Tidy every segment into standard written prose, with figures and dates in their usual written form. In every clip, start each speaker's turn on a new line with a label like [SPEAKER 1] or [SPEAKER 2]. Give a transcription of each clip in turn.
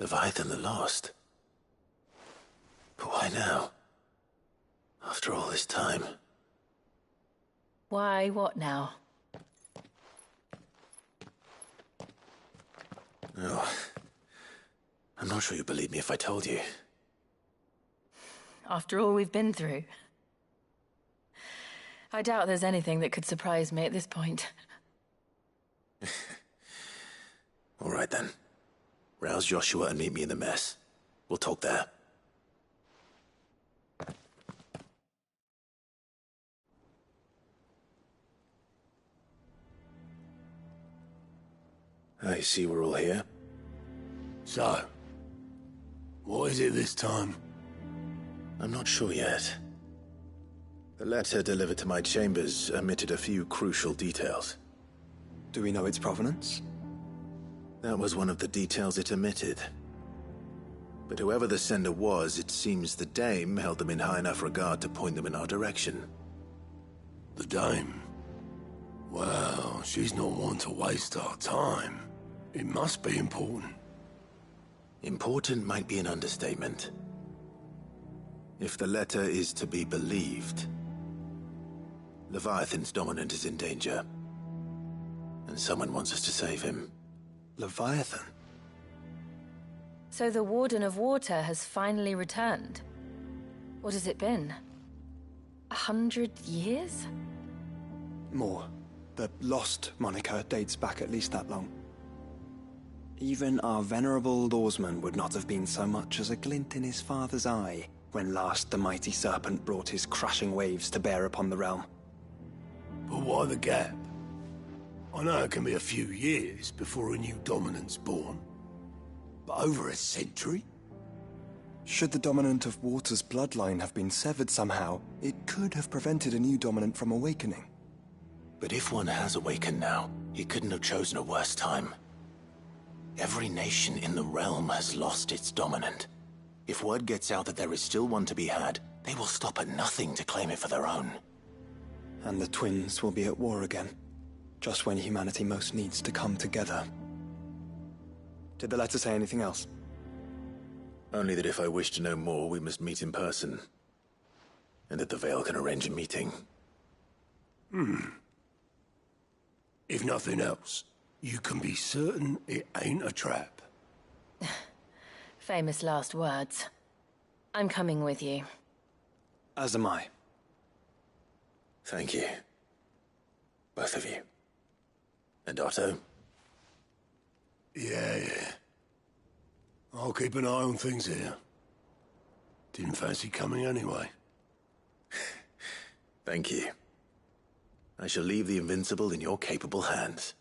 [SPEAKER 1] Leviathan the Lost. But why now? After all this time.
[SPEAKER 2] Why, what now?
[SPEAKER 1] Oh, I'm not sure you'd believe me if I told you.
[SPEAKER 2] After all we've been through. I doubt there's anything that could surprise me at this point.
[SPEAKER 1] All right then. Rouse Joshua and meet me in the mess. We'll talk there. I see we're all here.
[SPEAKER 3] So, what is it this time?
[SPEAKER 1] I'm not sure yet. The letter delivered to my chambers omitted a few crucial details.
[SPEAKER 4] Do we know its provenance?
[SPEAKER 1] That was one of the details it omitted. But whoever the sender was, it seems the Dame held them in high enough regard to point them in our direction.
[SPEAKER 3] The Dame? Well, she's not one to waste our time. It must be important.
[SPEAKER 1] Important might be an understatement. If the letter is to be believed, Leviathan's dominant is in danger. And someone wants us to save him.
[SPEAKER 4] Leviathan?
[SPEAKER 2] So the Warden of Water has finally returned. What has it been? 100 years?
[SPEAKER 4] More. The Lost moniker dates back at least that long. Even our venerable lawsman would not have been so much as a glint in his father's eye when last the mighty serpent brought his crushing waves to bear upon the realm.
[SPEAKER 3] But why the gap? I know it can be a few years before a new dominant's born. But over a century?
[SPEAKER 4] Should the dominant of Water's bloodline have been severed somehow, it could have prevented a new dominant from awakening.
[SPEAKER 1] But if one has awakened now, he couldn't have chosen a worse time. Every nation in the realm has lost its dominant. If word gets out that there is still one to be had, they will stop at nothing to claim it for their own.
[SPEAKER 4] And the twins will be at war again, just when humanity most needs to come together. Did the letter say anything else?
[SPEAKER 1] Only that if I wish to know more, we must meet in person. And that the Veil can arrange a meeting.
[SPEAKER 3] If nothing else, you can be certain it ain't a trap.
[SPEAKER 2] Famous last words. I'm coming with you.
[SPEAKER 4] As am I.
[SPEAKER 1] Thank you. Both of you. And Otto?
[SPEAKER 3] Yeah. I'll keep an eye on things here. Didn't fancy coming anyway.
[SPEAKER 1] Thank you. I shall leave the Invincible in your capable hands.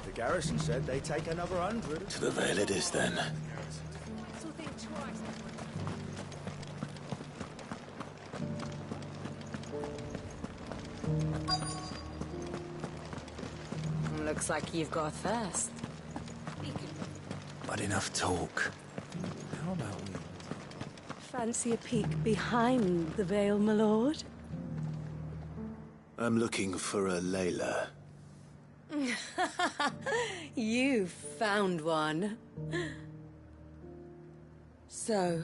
[SPEAKER 5] The garrison said they'd take another 100.
[SPEAKER 1] To the Veil it is, then.
[SPEAKER 6] Looks like you've got a thirst.
[SPEAKER 4] But enough talk.
[SPEAKER 5] How about we...
[SPEAKER 7] Fancy a peek behind the veil, my lord?
[SPEAKER 1] I'm looking for a Layla.
[SPEAKER 7] You found one. So,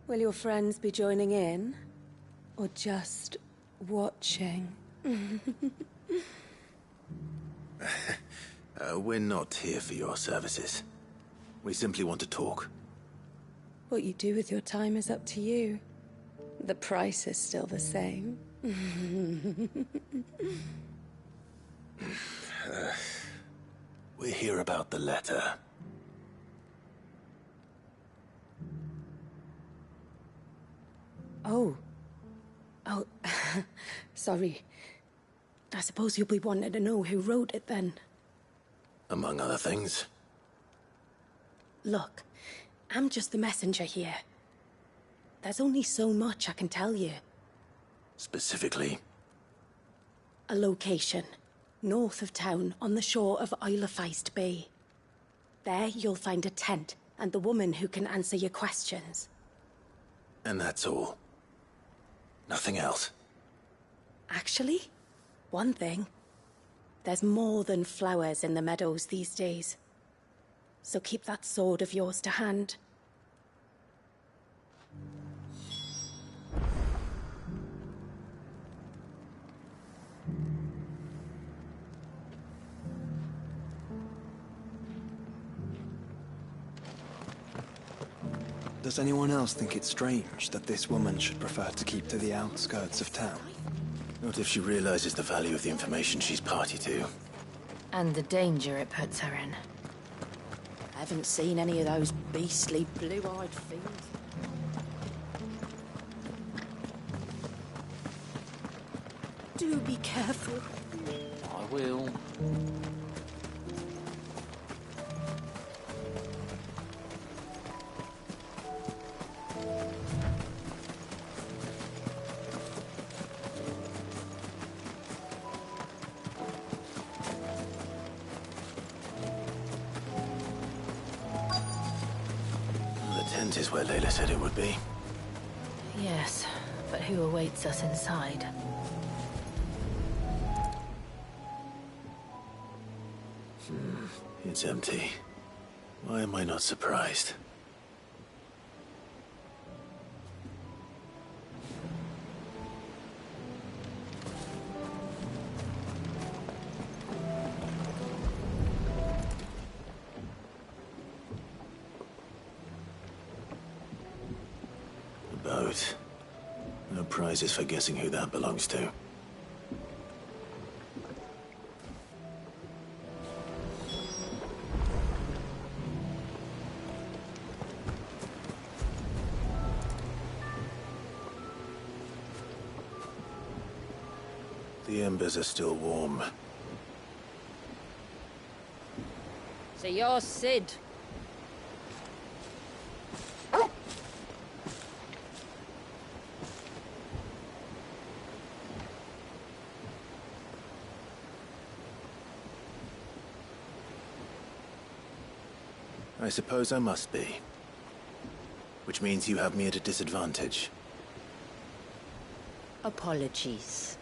[SPEAKER 7] will your friends be joining in? Or just watching?
[SPEAKER 1] We're not here for your services. We simply want to talk.
[SPEAKER 7] What you do with your time is up to you. The price is still the same.
[SPEAKER 1] We're here about the letter.
[SPEAKER 7] Oh. Sorry. I suppose you'll be wanting to know who wrote it then.
[SPEAKER 1] Among other things.
[SPEAKER 7] Look, I'm just the messenger here. There's only so much I can tell you.
[SPEAKER 1] Specifically?
[SPEAKER 7] A location, north of town, on the shore of Isle of Feist Bay. There you'll find a tent, and the woman who can answer your questions.
[SPEAKER 1] And that's all? Nothing else?
[SPEAKER 7] Actually, one thing. There's more than flowers in the meadows these days. So keep that sword of yours to hand.
[SPEAKER 4] Does anyone else think it's strange that this woman should prefer to keep to the outskirts of town?
[SPEAKER 1] Not if she realizes the value of the information she's party to.
[SPEAKER 2] And the danger it puts her in.
[SPEAKER 6] I haven't seen any of those beastly blue-eyed fiends.
[SPEAKER 7] Do be careful.
[SPEAKER 8] I will.
[SPEAKER 1] The tent is where Layla said it would be.
[SPEAKER 2] Yes, but who awaits us inside?
[SPEAKER 1] It's empty. Why am I not surprised? The boat. No prizes for guessing who that belongs to. The embers are still warm.
[SPEAKER 6] So you're Sid.
[SPEAKER 1] I suppose I must be. Which means you have me at a disadvantage.
[SPEAKER 6] Apologies.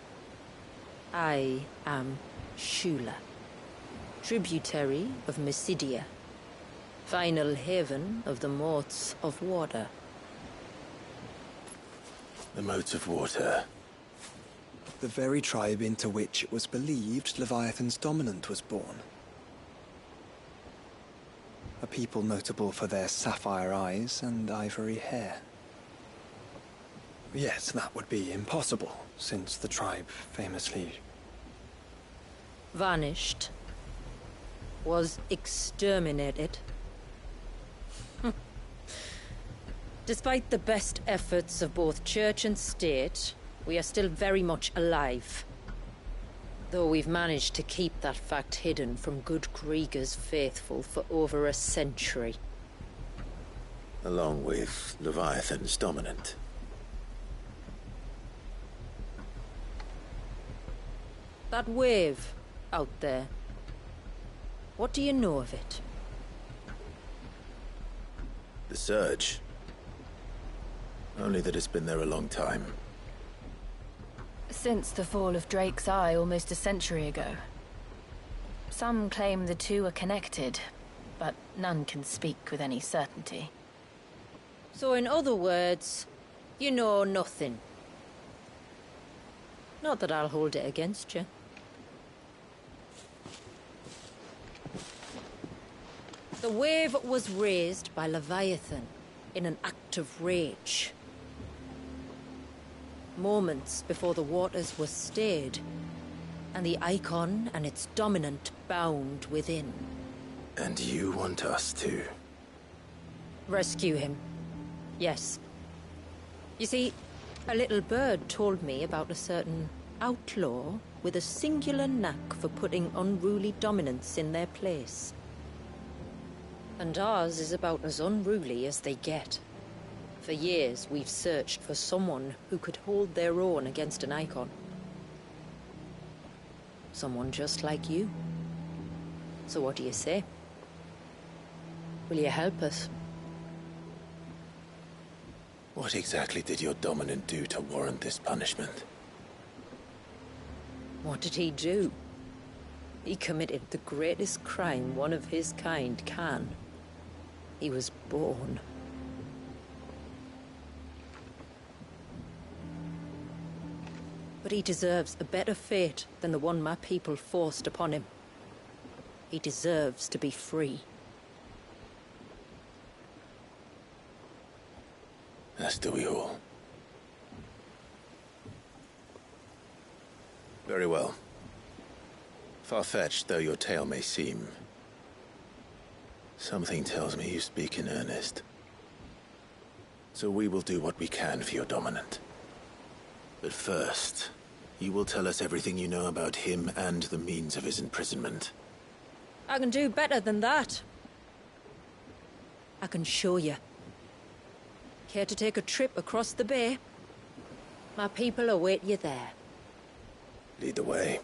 [SPEAKER 6] I am Shula, tributary of Mysidia, final haven of the Moats of Water.
[SPEAKER 1] The Moats of Water.
[SPEAKER 4] The very tribe into which it was believed Leviathan's dominant was born. A people notable for their sapphire eyes and ivory hair. Yes, that would be impossible, since the tribe famously...
[SPEAKER 6] Vanished. Was exterminated. Despite the best efforts of both church and state, we are still very much alive. Though we've managed to keep that fact hidden from good Krieger's faithful for over a century.
[SPEAKER 1] Along with Leviathan's dominant.
[SPEAKER 6] That wave out there. What do you know of it?
[SPEAKER 1] The Surge. Only that it's been there a long time.
[SPEAKER 2] Since the fall of Drake's Eye almost a century ago. Some claim the two are connected, but none can speak with any certainty.
[SPEAKER 6] So in other words, you know nothing. Not that I'll hold it against you. The wave was raised by Leviathan in an act of rage. moments before the waters were stayed, and the icon and its dominant bound within.
[SPEAKER 1] And you want us to?
[SPEAKER 6] Rescue him. Yes. You see, a little bird told me about a certain outlaw with a singular knack for putting unruly dominants in their place. And ours is about as unruly as they get. For years, we've searched for someone who could hold their own against an icon. Someone just like you. So what do you say? Will you help us?
[SPEAKER 1] What exactly did your dominant do to warrant this punishment?
[SPEAKER 6] What did he do? He committed the greatest crime one of his kind can. He was born. But he deserves a better fate than the one my people forced upon him. He deserves to be free.
[SPEAKER 1] As do we all. Very well. Far-fetched though your tale may seem, something tells me you speak in earnest. So we will do what we can for your dominant. But first, you will tell us everything you know about him and the means of his imprisonment.
[SPEAKER 6] I can do better than that. I can show you. Care to take a trip across the bay? My people await you there.
[SPEAKER 1] Lead the way.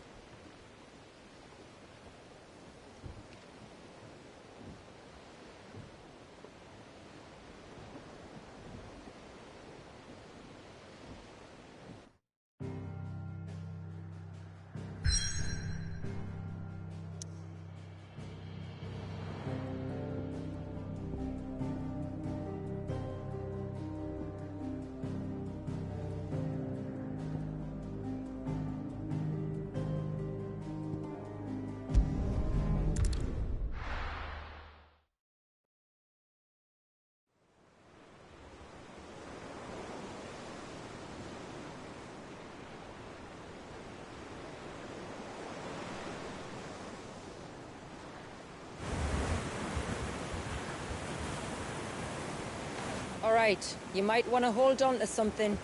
[SPEAKER 6] All right, you might want to hold on to something.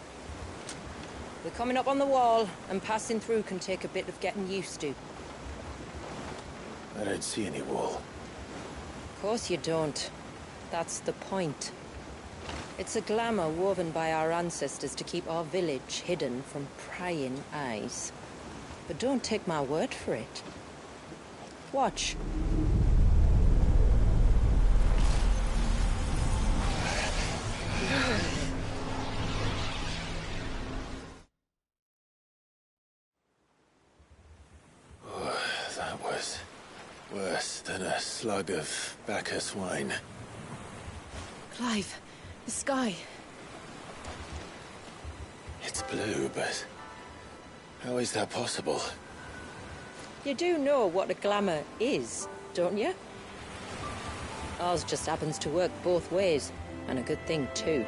[SPEAKER 6] We're coming up on the wall, and passing through can take a bit of getting used to.
[SPEAKER 1] I don't see any wall.
[SPEAKER 6] Of course you don't. That's the point. It's a glamour woven by our ancestors to keep our village hidden from prying eyes. But don't take my word for it. Watch.
[SPEAKER 1] That was worse than a slug of Bacchus wine.
[SPEAKER 2] Clive, the sky.
[SPEAKER 1] It's blue, but how is that possible?
[SPEAKER 6] You do know what a glamour is, don't you? Ours just happens to work both ways, and a good thing too.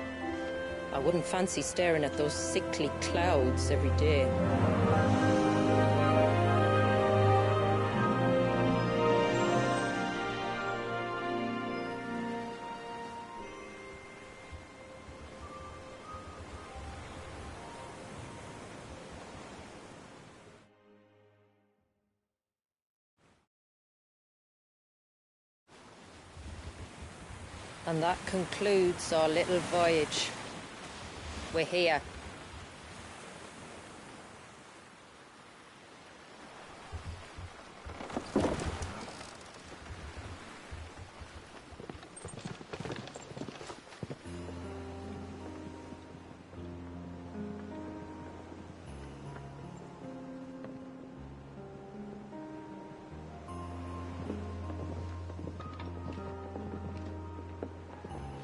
[SPEAKER 6] I wouldn't fancy staring at those sickly clouds every day. And that concludes our little voyage. We're here.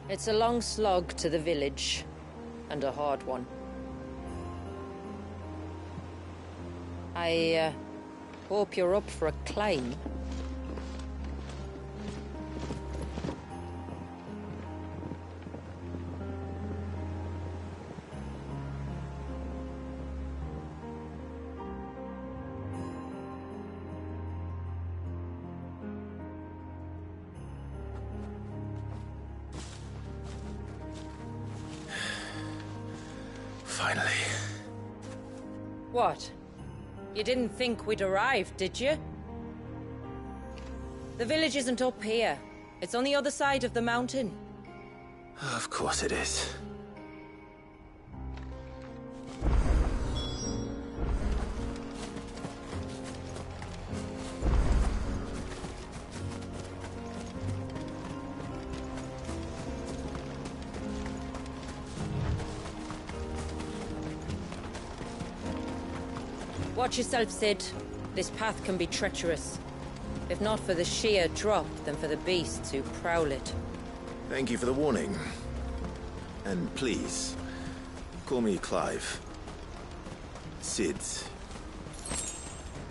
[SPEAKER 6] It's a long slog to the village, and a hard one. I hope you're up for a climb.
[SPEAKER 1] Finally.
[SPEAKER 6] What? You didn't think we'd arrived, did you? The village isn't up here. It's on the other side of the mountain.
[SPEAKER 1] Of course it is.
[SPEAKER 6] Watch yourself, Sid. This path can be treacherous. If not for the sheer drop, then for the beasts who prowl it.
[SPEAKER 1] Thank you for the warning. And please, call me Clive. Sid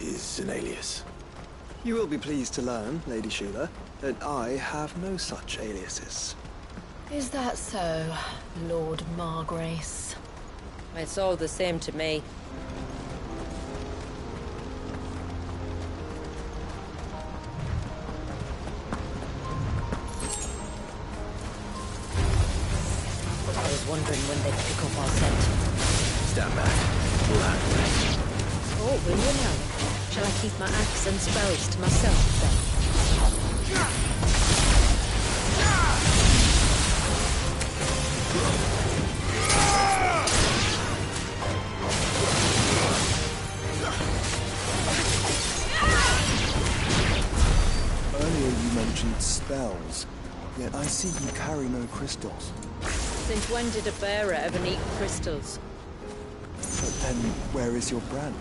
[SPEAKER 1] is an alias.
[SPEAKER 4] You will be pleased to learn, Lady Shula, that I have no such aliases.
[SPEAKER 2] Is that so, Lord Margrace?
[SPEAKER 6] It's all the same to me. I was wondering when they'd pick up our scent.
[SPEAKER 1] Stand back. We'll handle it.
[SPEAKER 6] Oh, will you now? Shall I keep my axe and spells to myself, then?
[SPEAKER 4] Earlier you mentioned spells, yet I see you carry no crystals.
[SPEAKER 6] Since when did a bearer ever need crystals?
[SPEAKER 4] But then, where is your brand?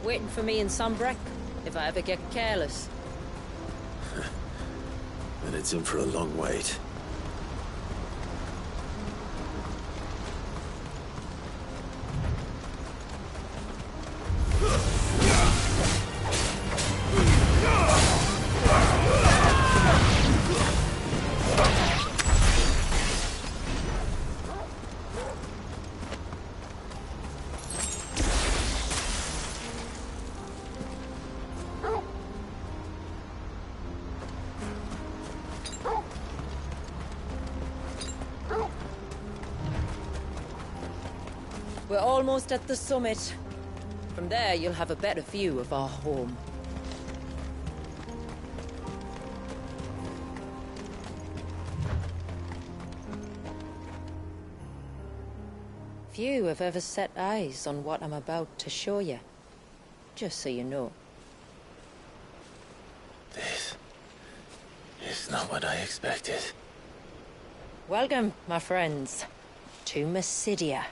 [SPEAKER 6] Waiting for me in Sombrek, if I ever get careless.
[SPEAKER 1] And it's in for a long wait.
[SPEAKER 6] We're almost at the summit. From there, you'll have a better view of our home. Few have ever set eyes on what I'm about to show you. Just so you know.
[SPEAKER 1] This is not what I expected.
[SPEAKER 6] Welcome, my friends, to Mysidia.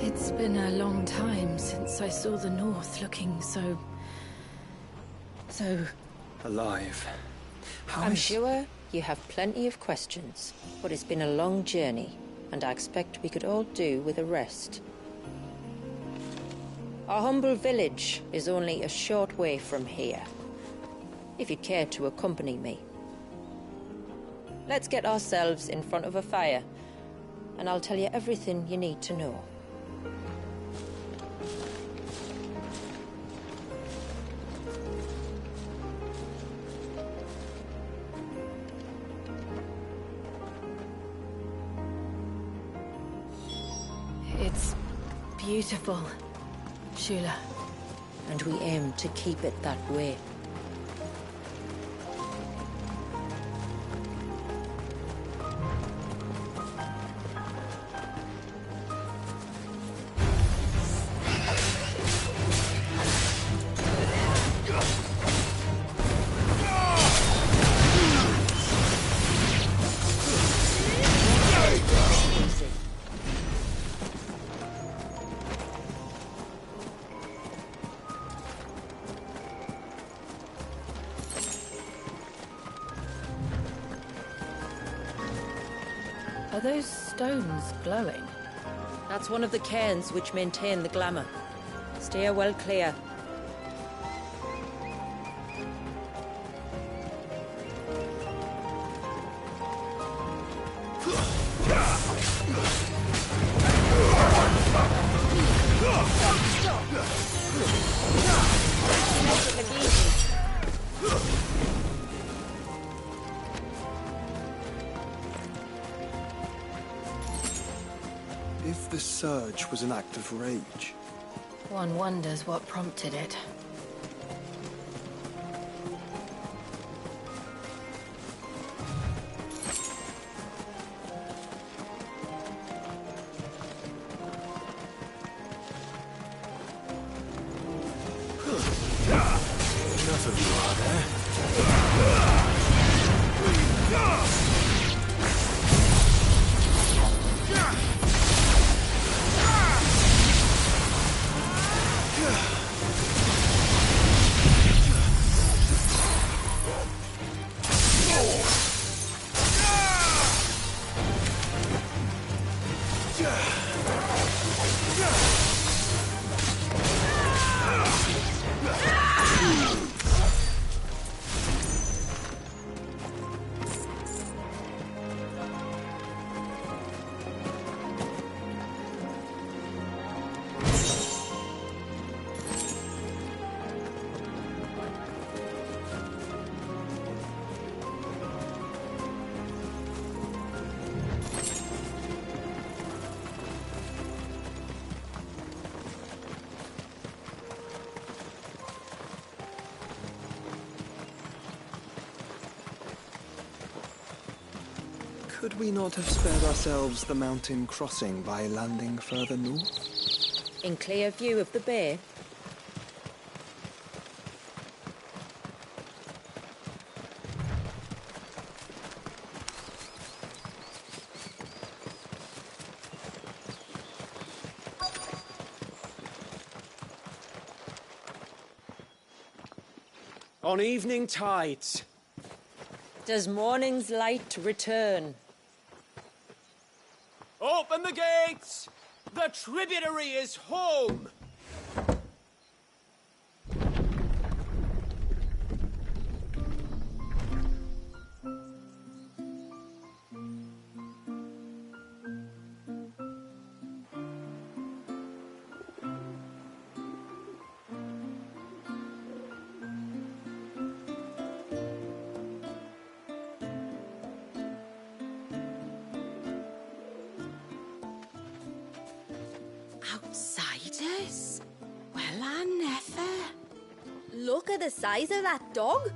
[SPEAKER 2] It's been a long time since I saw the North looking so
[SPEAKER 4] Alive.
[SPEAKER 6] I'm sure you have plenty of questions, but it's been a long journey, and I expect we could all do with a rest. Our humble village is only a short way from here, if you'd care to accompany me. Let's get ourselves in front of a fire, and I'll tell you everything you need to know.
[SPEAKER 2] It's beautiful, Shula.
[SPEAKER 6] And we aim to keep it that way.
[SPEAKER 2] Are those stones glowing?
[SPEAKER 6] That's one of the cairns which maintain the glamour. Steer well clear.
[SPEAKER 4] knowledge was an act of rage.
[SPEAKER 2] One wonders what prompted it.
[SPEAKER 3] Enough of you, are there?
[SPEAKER 4] Could we not have spared ourselves the mountain crossing by landing further north?
[SPEAKER 6] In clear view of the bay?
[SPEAKER 9] On evening tides.
[SPEAKER 6] Does morning's light return?
[SPEAKER 9] Open the gates! The tributary is home!
[SPEAKER 7] Outsiders? Well, I never. Look at the size of that dog.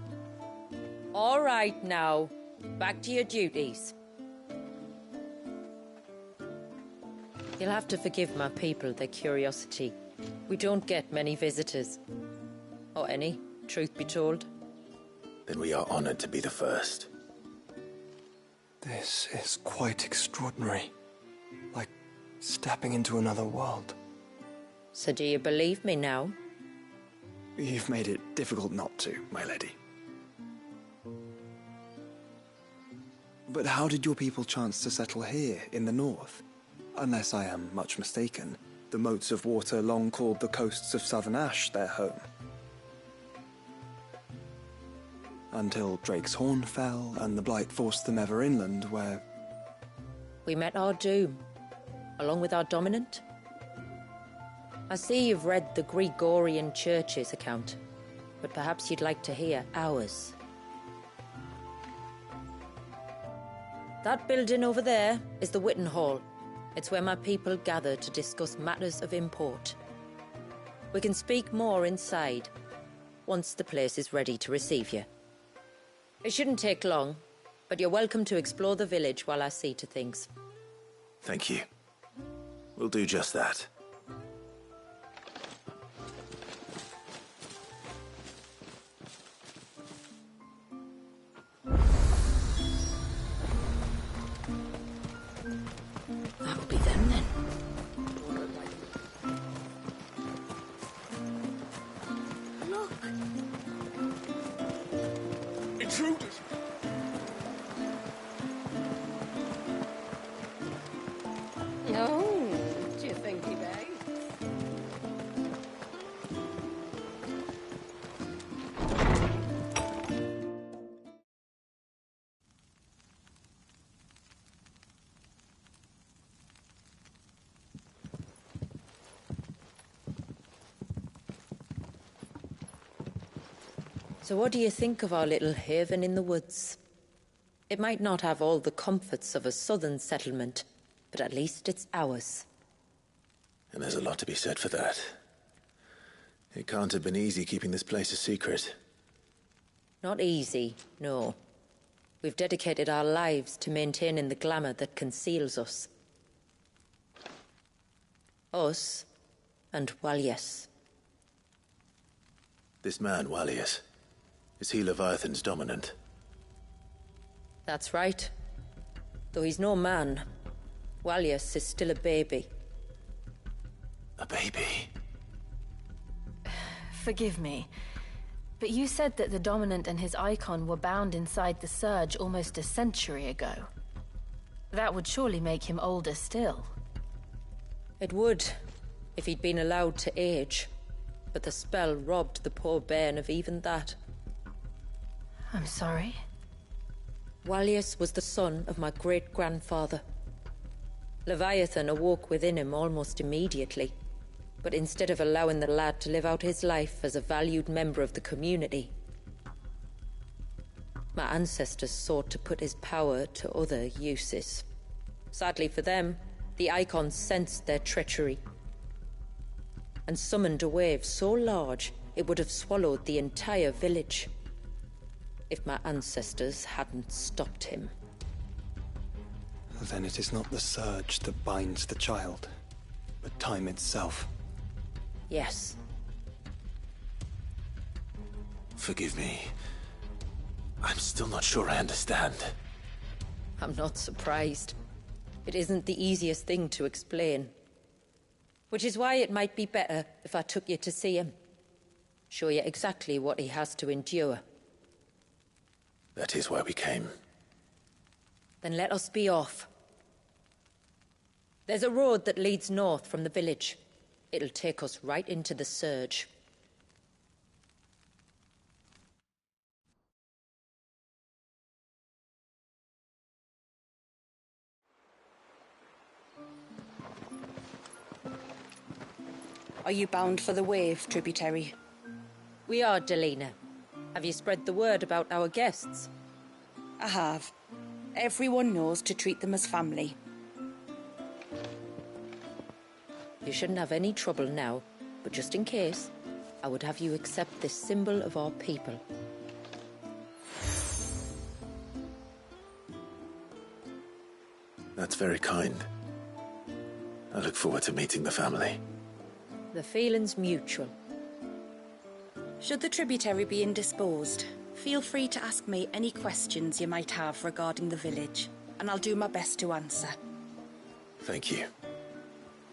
[SPEAKER 6] All right now, back to your duties. You'll have to forgive my people their curiosity. We don't get many visitors. Or any, truth be told.
[SPEAKER 1] Then we are honored to be the first.
[SPEAKER 4] This is quite extraordinary. Like stepping into another world.
[SPEAKER 6] So do you believe me now?
[SPEAKER 4] You've made it difficult not to, my lady. But how did your people chance to settle here, in the north? Unless I am much mistaken, the moats of water long called the coasts of southern Ash their home. Until Drake's Horn fell, and the Blight forced them ever inland, where...
[SPEAKER 6] We met our doom, along with our dominant. I see you've read the Gregorian Church's account, but perhaps you'd like to hear ours. That building over there is the Witten Hall. It's where my people gather to discuss matters of import. We can speak more inside, once the place is ready to receive you. It shouldn't take long, but you're welcome to explore the village while I see to things.
[SPEAKER 1] Thank you. We'll do just that.
[SPEAKER 7] That'll be them then. Look.
[SPEAKER 9] Intruders!
[SPEAKER 7] No, do you think he may?
[SPEAKER 6] So what do you think of our little haven in the woods? It might not have all the comforts of a southern settlement, but at least it's ours.
[SPEAKER 1] And there's a lot to be said for that. It can't have been easy keeping this place a secret.
[SPEAKER 6] Not easy, no. We've dedicated our lives to maintaining the glamour that conceals us. Us and Walius.
[SPEAKER 1] This man, Walius, is he Leviathan's dominant?
[SPEAKER 6] That's right. Though he's no man, Walius is still a baby.
[SPEAKER 1] A baby?
[SPEAKER 2] Forgive me, but you said that the Dominant and his icon were bound inside the Surge almost a century ago. That would surely make him older still.
[SPEAKER 6] It would, if he'd been allowed to age. But the spell robbed the poor bairn of even that.
[SPEAKER 2] I'm sorry?
[SPEAKER 6] Walius was the son of my great-grandfather. Leviathan awoke within him almost immediately. But instead of allowing the lad to live out his life as a valued member of the community, my ancestors sought to put his power to other uses. Sadly for them, the icons sensed their treachery and summoned a wave so large it would have swallowed the entire village if my ancestors hadn't stopped him.
[SPEAKER 4] Then it is not the surge that binds the child, but time itself.
[SPEAKER 6] Yes.
[SPEAKER 1] Forgive me. I'm still not sure I understand.
[SPEAKER 6] I'm not surprised. It isn't the easiest thing to explain. Which is why it might be better if I took you to see him. Show you exactly what he has to endure.
[SPEAKER 1] That is why we came.
[SPEAKER 6] Then let us be off. There's a road that leads north from the village. It'll take us right into the Surge.
[SPEAKER 10] Are you bound for the Wave, tributary?
[SPEAKER 6] We are, Delina. Have you spread the word about our guests?
[SPEAKER 10] I have. Everyone knows to treat them as family.
[SPEAKER 6] You shouldn't have any trouble now, but just in case, I would have you accept this symbol of our people.
[SPEAKER 1] That's very kind. I look forward to meeting the family.
[SPEAKER 6] The feeling's mutual.
[SPEAKER 10] Should the tributary be indisposed, feel free to ask me any questions you might have regarding the village, and I'll do my best to answer.
[SPEAKER 1] Thank you.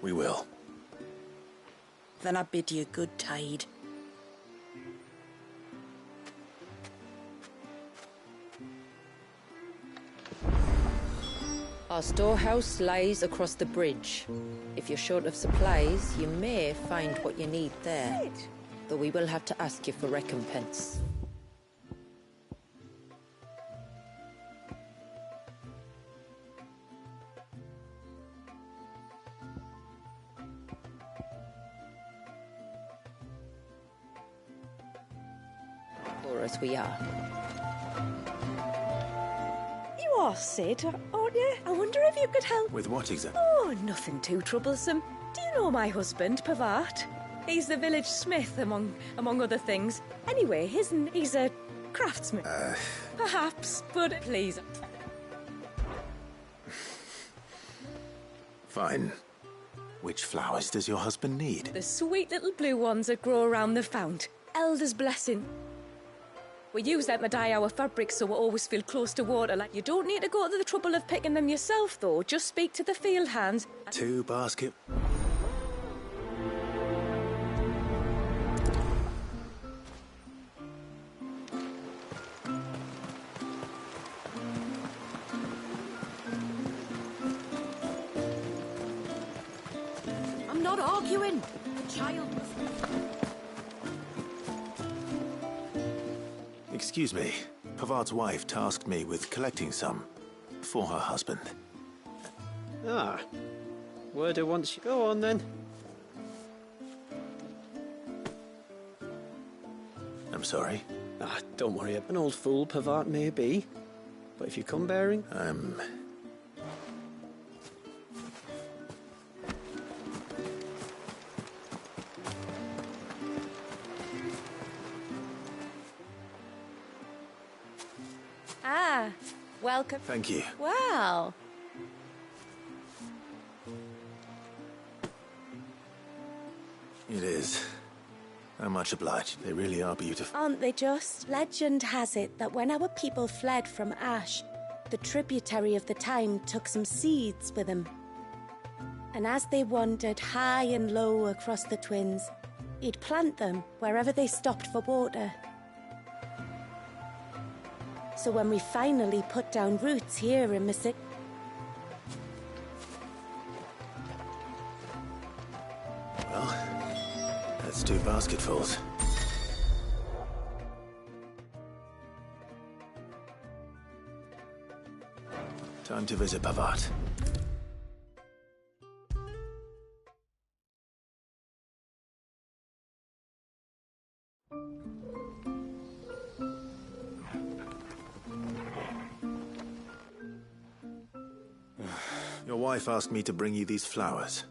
[SPEAKER 1] We will.
[SPEAKER 10] Then I bid you good tide.
[SPEAKER 6] Our storehouse lies across the bridge. If you're short of supplies, you may find what you need there. Though we will have to ask you for recompense. Poor as we are.
[SPEAKER 11] You are Sid, aren't you? I wonder if you could help.
[SPEAKER 1] With what exactly?
[SPEAKER 11] Oh, nothing too troublesome. Do you know my husband, Pavat? He's the village smith, among other things. Anyway, he's a craftsman. Perhaps, but please.
[SPEAKER 1] Fine. Which flowers does your husband need?
[SPEAKER 11] The sweet little blue ones that grow around the fount. Elder's blessing. We use them to dye our fabrics so we always feel close to water. Like, you don't need to go to the trouble of picking them yourself, though. Just speak to the field hands.
[SPEAKER 1] 2 basket.
[SPEAKER 10] I'm not arguing. The child must...
[SPEAKER 1] Excuse me. Pavart's wife tasked me with collecting some for her husband.
[SPEAKER 12] Ah. Word her once you go on then.
[SPEAKER 1] I'm sorry.
[SPEAKER 12] Ah, don't worry. An old fool Pavart may be. But if you come bearing...
[SPEAKER 11] Ah, welcome.
[SPEAKER 1] Thank you.
[SPEAKER 11] Well.
[SPEAKER 1] It is. I'm much obliged. They really are beautiful.
[SPEAKER 7] Aren't they just? Legend has it that when our people fled from Ash, the tributary of the time took some seeds with them. And as they wandered high and low across the Twins, he'd plant them wherever they stopped for water. So when we finally put down roots here in Mississippi,
[SPEAKER 1] Well, that's 2 basketfuls. Time to visit Pavat. Your wife asked me to bring you these flowers.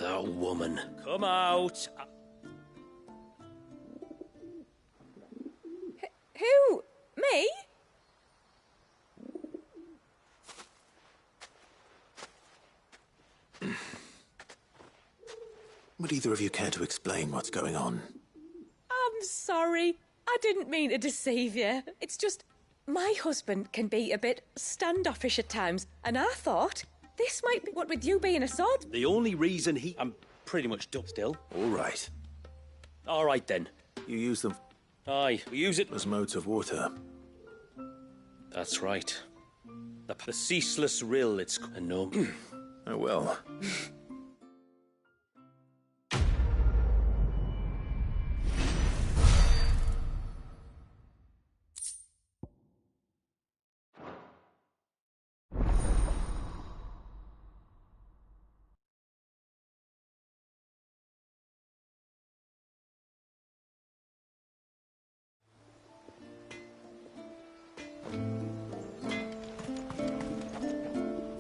[SPEAKER 12] That woman.
[SPEAKER 9] Come out.
[SPEAKER 11] Who? Me?
[SPEAKER 1] Would either of you care to explain what's going on?
[SPEAKER 11] I'm sorry. I didn't mean to deceive you. It's just my husband can be a bit standoffish at times, and I thought this might be what with you being a sod.
[SPEAKER 9] The only reason I'm pretty much done still.
[SPEAKER 1] All right.
[SPEAKER 9] All right, then.
[SPEAKER 1] You use them
[SPEAKER 9] Aye, we use it.
[SPEAKER 1] as modes of water.
[SPEAKER 9] That's right. The ceaseless rill, it's... No.
[SPEAKER 1] Oh, well.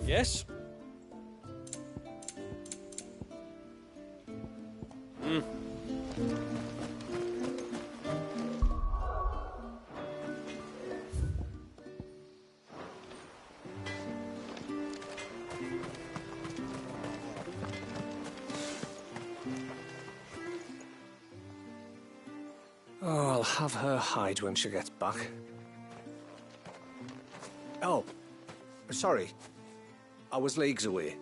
[SPEAKER 9] Yes?
[SPEAKER 13] Oh, I'll have her hide when she gets back. Oh, sorry. I was leagues away.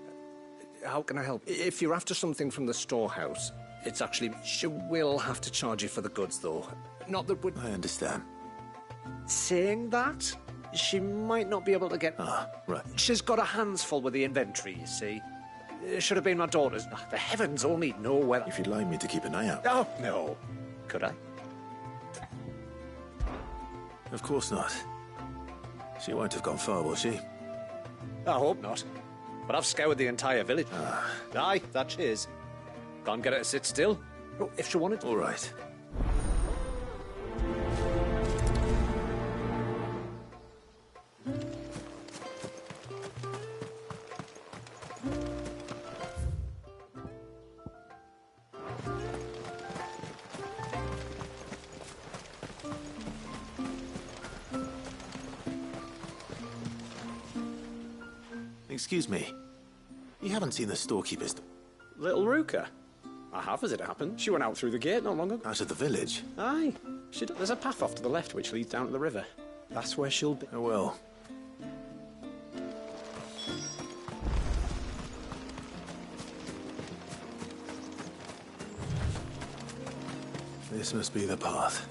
[SPEAKER 13] How can I help? If you're after something from the storehouse, it's actually... She will have to charge you for the goods, though. Not that would...
[SPEAKER 1] I understand.
[SPEAKER 13] Saying that, she might not be able to get...
[SPEAKER 1] Ah, right.
[SPEAKER 13] She's got her hands full with the inventory, you see. It should have been my daughter's. The heavens only know whether...
[SPEAKER 1] If you'd like me to keep an eye out.
[SPEAKER 13] Oh, no. Could I?
[SPEAKER 1] Of course not. She won't have gone far, will she?
[SPEAKER 13] I hope not. But I've scoured the entire village. Aye, that she is. Can't get her to sit still. Oh, if she wanted to.
[SPEAKER 1] All right. Excuse me. You haven't seen the storekeeper's...
[SPEAKER 12] Little Ruka? I have, as it happened. She went out through the gate not long ago.
[SPEAKER 1] Out of the village?
[SPEAKER 12] Aye. There's a path off to the left which leads down to the river. That's where she'll be.
[SPEAKER 1] Oh, well. This must be the path.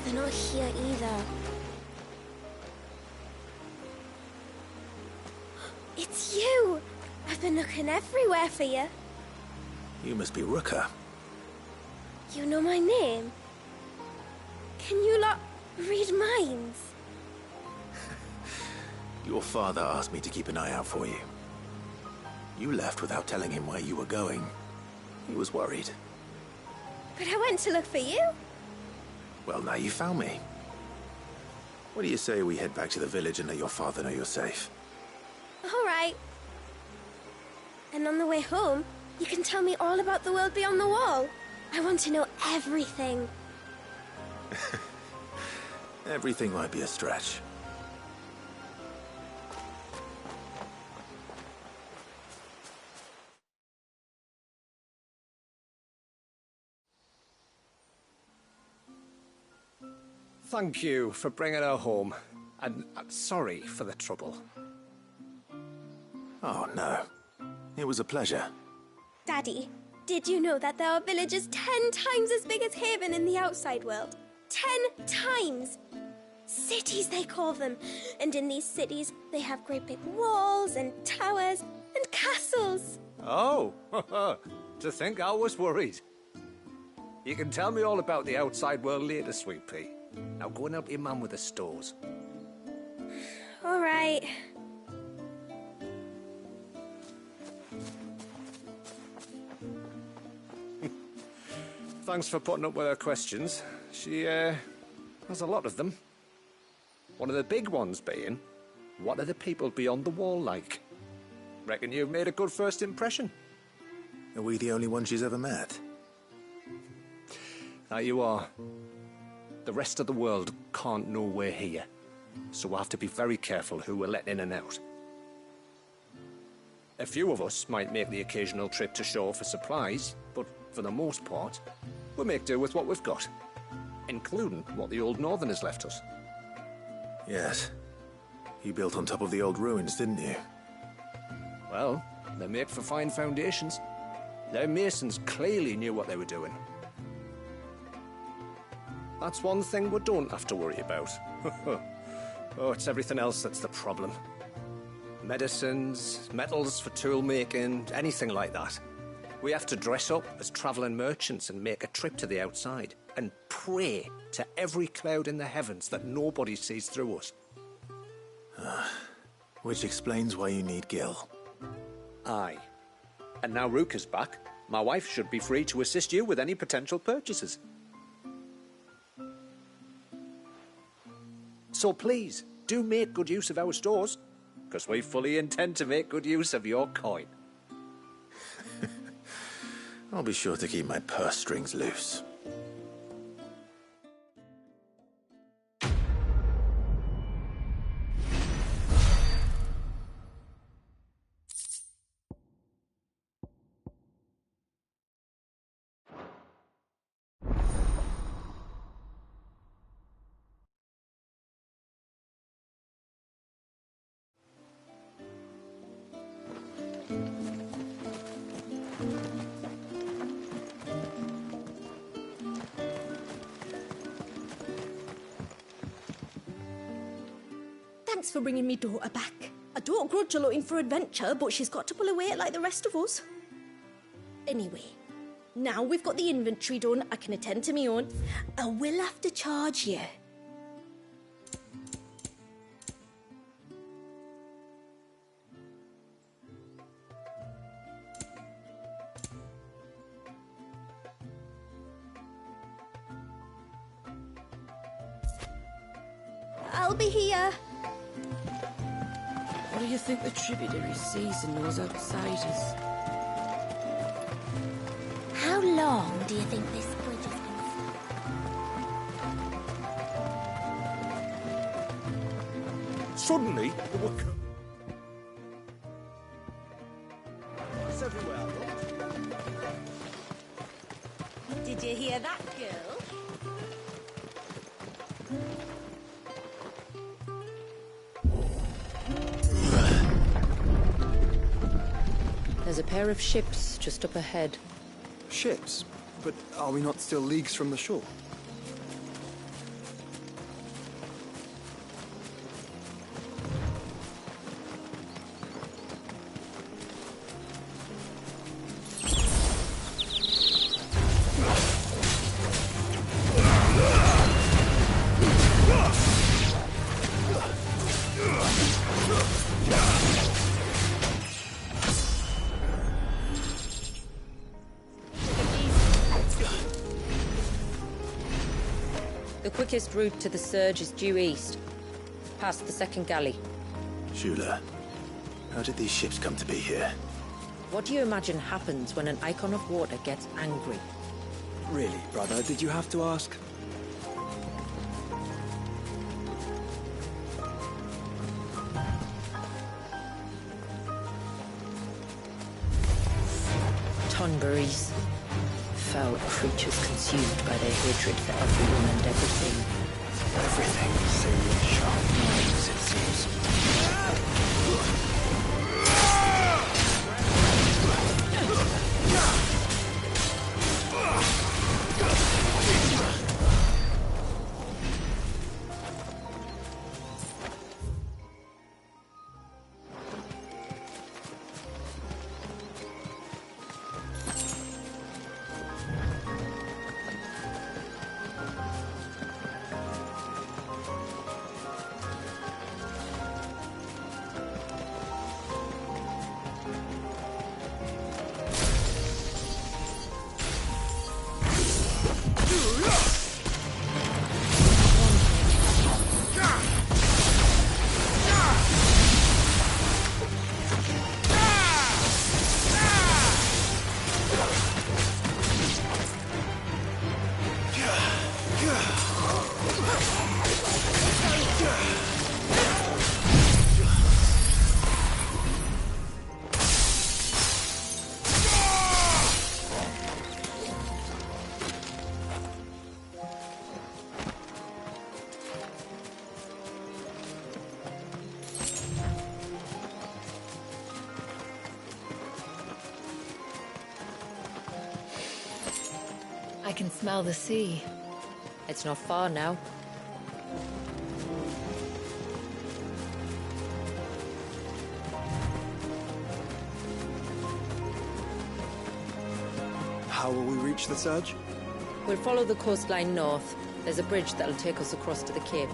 [SPEAKER 14] They're not here either. It's you! I've been looking everywhere for you.
[SPEAKER 1] You must be Ruka.
[SPEAKER 14] You know my name? Can you lot read minds?
[SPEAKER 1] Your father asked me to keep an eye out for you. You left without telling him where you were going. He was worried.
[SPEAKER 14] But I went to look for you.
[SPEAKER 1] Well, now you found me. What do you say we head back to the village and let your father know you're safe?
[SPEAKER 14] All right. And on the way home, you can tell me all about the world beyond the wall. I want to know everything.
[SPEAKER 1] Everything might be a stretch.
[SPEAKER 13] Thank you for bringing her home. And sorry for the trouble.
[SPEAKER 1] Oh, no. It was a pleasure.
[SPEAKER 14] Daddy, did you know that there are villages 10 times as big as Haven in the outside world? 10 times! Cities, they call them. And in these cities, they have great big walls and towers and castles.
[SPEAKER 13] Oh, to think I was worried. You can tell me all about the outside world later, Sweet Pea. Now go and help your mum with the stores.
[SPEAKER 14] All right.
[SPEAKER 13] Thanks for putting up with her questions. She, has a lot of them. One of the big ones being, what are the people beyond the wall like? Reckon you've made a good first impression.
[SPEAKER 1] Are we the only ones she's ever met?
[SPEAKER 13] Now you are. The rest of the world can't know we're here, so we'll have to be very careful who we're letting in and out. A few of us might make the occasional trip to shore for supplies, but for the most part, we'll make do with what we've got, including what the old Northerners left us.
[SPEAKER 1] Yes. You built on top of the old ruins, didn't you?
[SPEAKER 13] Well, they make for fine foundations. Their masons clearly knew what they were doing. That's one thing we don't have to worry about. Oh, it's everything else that's the problem. Medicines, metals for tool making, anything like that. We have to dress up as travelling merchants and make a trip to the outside and pray to every cloud in the heavens that nobody sees through us.
[SPEAKER 1] Which explains why you need Gil.
[SPEAKER 13] Aye. And now Rook is back, my wife should be free to assist you with any potential purchases. So please, do make good use of our stores, because we fully intend to make good use of your coin.
[SPEAKER 1] I'll be sure to keep my purse strings loose.
[SPEAKER 15] Thanks for bringing me daughter back. I don't grudge her looking for adventure, but she's got to pull her weight like the rest of us. Anyway, now we've got the inventory done, I can attend to me own. I will have to charge you. I'll be here.
[SPEAKER 11] What do you think the tributary sees in those outsiders?
[SPEAKER 14] How long do you think this bridge is going to stay?
[SPEAKER 5] Suddenly, it's everywhere.
[SPEAKER 15] Did you hear that, girl?
[SPEAKER 6] There's a pair of ships just up ahead.
[SPEAKER 4] Ships? But are we not still leagues from the shore?
[SPEAKER 6] quickest route to the surge is due east, past the second galley.
[SPEAKER 1] Shula, how did these ships come to be here?
[SPEAKER 6] What do you imagine happens when an icon of water gets angry?
[SPEAKER 4] Really, brother, did you have to ask?
[SPEAKER 6] Tonberries. Foul creatures consumed by their hatred for everyone and everything.
[SPEAKER 4] Everything, same sharp knives, it seems.
[SPEAKER 2] I can smell the sea.
[SPEAKER 6] It's not far now.
[SPEAKER 4] How will we reach the surge?
[SPEAKER 6] We'll follow the coastline north. There's a bridge that'll take us across to the cape.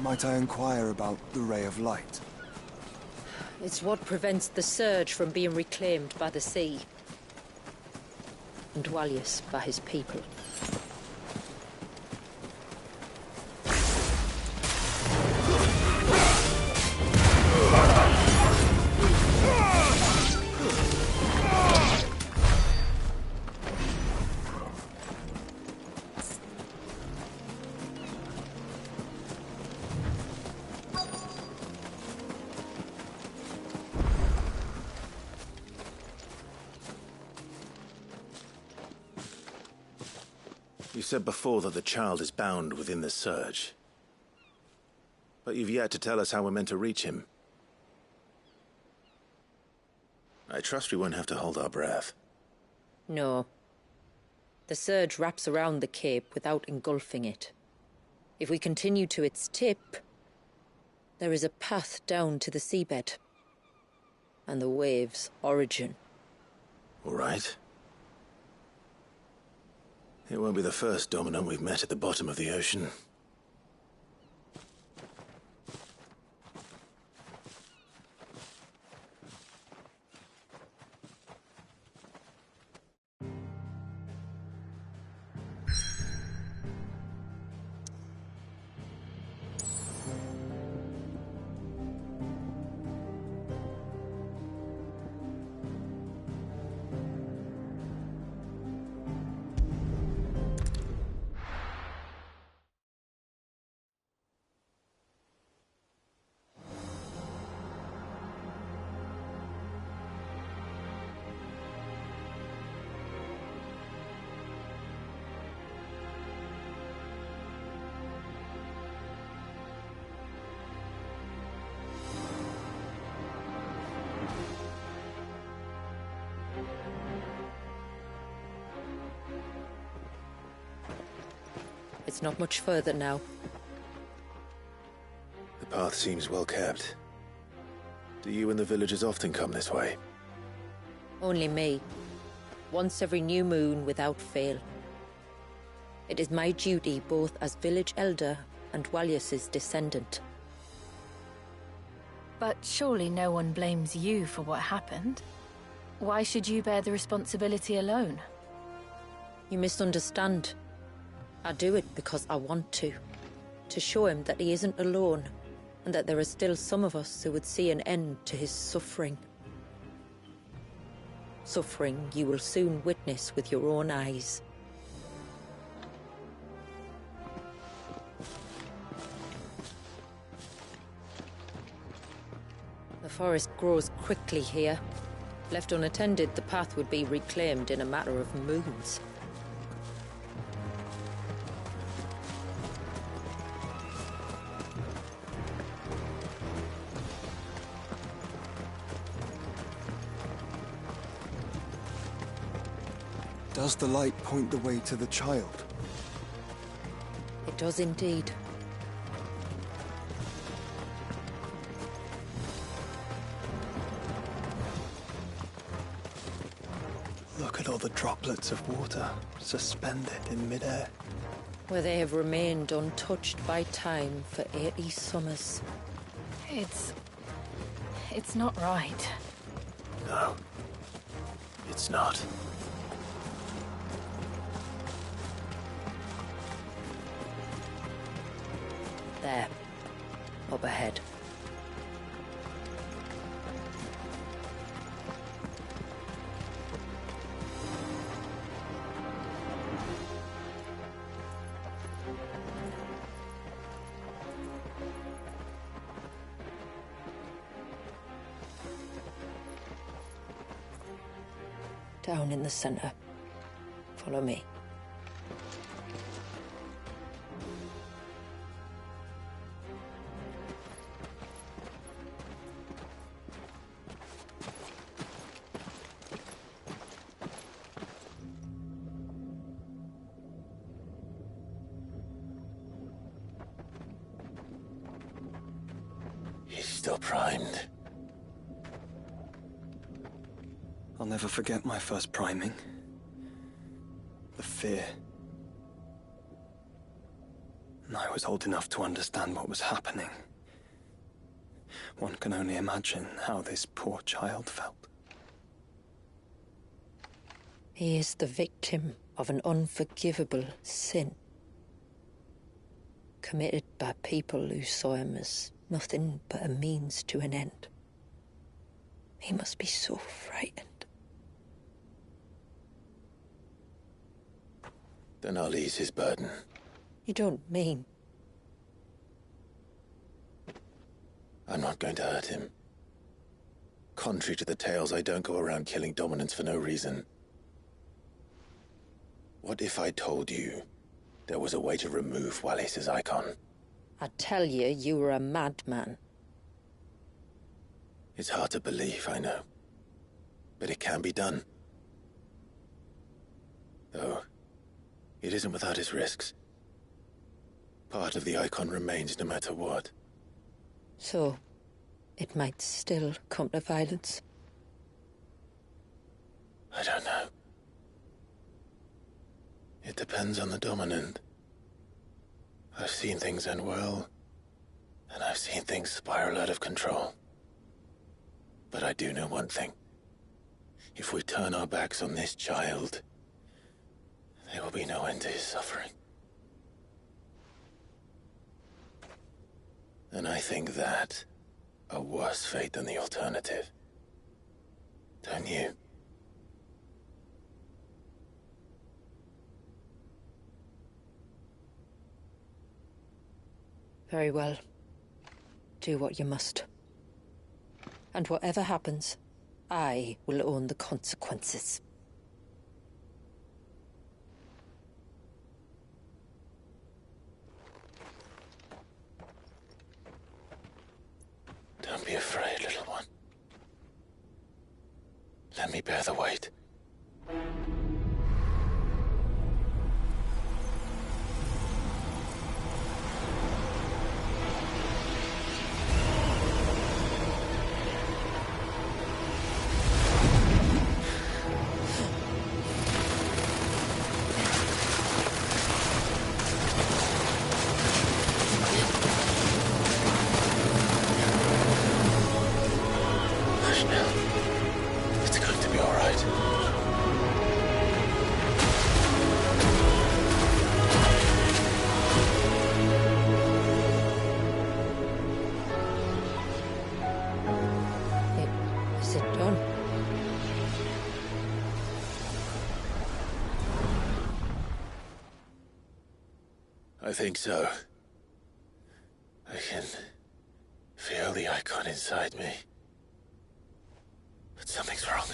[SPEAKER 4] Might I inquire about the Ray of Light?
[SPEAKER 6] It's what prevents the surge from being reclaimed by the sea. And Dwalius by his people.
[SPEAKER 1] You said before that the child is bound within the surge. But you've yet to tell us how we're meant to reach him. I trust we won't have to hold our breath.
[SPEAKER 6] No. The surge wraps around the cape without engulfing it. If we continue to its tip, there is a path down to the seabed and the wave's origin.
[SPEAKER 1] All right. It won't be the first dominant we've met at the bottom of the ocean.
[SPEAKER 6] It's not much further now.
[SPEAKER 1] The path seems well kept. Do you and the villagers often come this way?
[SPEAKER 6] Only me. Once every new moon without fail. It is my duty both as village elder and Dwalius's descendant.
[SPEAKER 2] But surely no one blames you for what happened. Why should you bear the responsibility alone?
[SPEAKER 6] You misunderstand. I do it because I want to show him that he isn't alone, and that there are still some of us who would see an end to his suffering. Suffering you will soon witness with your own eyes. The forest grows quickly here. Left unattended, the path would be reclaimed in a matter of moons.
[SPEAKER 4] Does the light point the way to the child?
[SPEAKER 6] It does indeed.
[SPEAKER 4] Look at all the droplets of water suspended in midair.
[SPEAKER 6] Where they have remained untouched by time for 80 summers.
[SPEAKER 2] It's not right.
[SPEAKER 1] No. It's not.
[SPEAKER 6] There. Up ahead. Down in the center. Follow me.
[SPEAKER 1] He's still primed.
[SPEAKER 4] I'll never forget my first priming. The fear. And I was old enough to understand what was happening. One can only imagine how this poor child felt.
[SPEAKER 6] He is the victim of an unforgivable sin. Committed by people who saw him as nothing but a means to an end. He must be so frightened.
[SPEAKER 1] Then I'll ease his burden.
[SPEAKER 6] You don't mean?
[SPEAKER 1] I'm not going to hurt him. Contrary to the tales, I don't go around killing dominants for no reason. What if I told you there was a way to remove Wallis's icon?
[SPEAKER 6] I'd tell you you were a madman.
[SPEAKER 1] It's hard to believe, I know. But it can be done. Though, it isn't without its risks. Part of the icon remains no matter what.
[SPEAKER 6] So, it might still come to violence.
[SPEAKER 1] I don't know. It depends on the dominant. I've seen things end well, and I've seen things spiral out of control. But I do know one thing. If we turn our backs on this child, there will be no end to his suffering. And I think that a worse fate than the alternative. Don't you?
[SPEAKER 6] Very well. Do what you must. And whatever happens, I will own the consequences.
[SPEAKER 1] Don't be afraid, little one. Let me bear the weight. It's going to be all right.
[SPEAKER 6] Is it done?
[SPEAKER 1] I think so. I can feel the icon inside me. But something's wrong.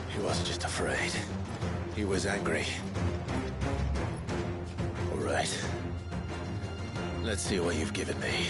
[SPEAKER 1] He wasn't just afraid. He was angry. All right. Let's see what you've given me.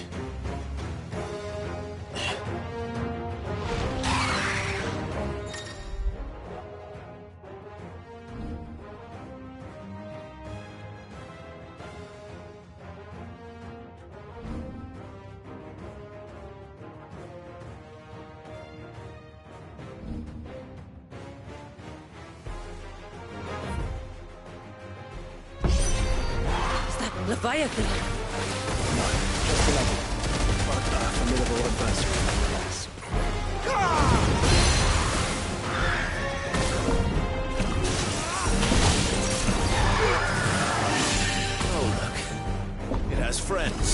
[SPEAKER 6] Leviathan!
[SPEAKER 4] Just 11. But a formidable adversary, nonetheless.
[SPEAKER 5] Oh, look. It has friends.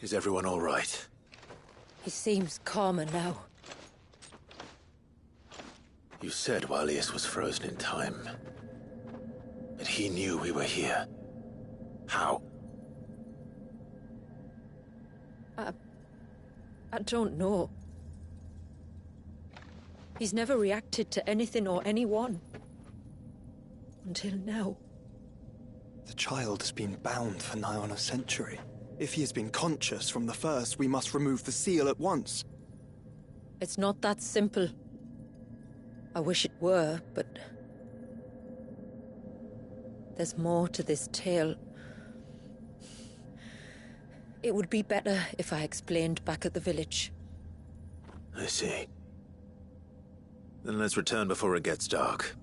[SPEAKER 1] Is everyone all right?
[SPEAKER 6] He seems calmer now.
[SPEAKER 1] You said Walius was frozen in time. But he knew we were here. How?
[SPEAKER 6] I don't know. He's never reacted to anything or anyone. Until now.
[SPEAKER 4] The child has been bound for nigh on a century. If he has been conscious from the first, we must remove the seal at once.
[SPEAKER 6] It's not that simple. I wish it were, but... there's more to this tale. It would be better if I explained back at the village.
[SPEAKER 1] I see. Then let's return before it gets dark.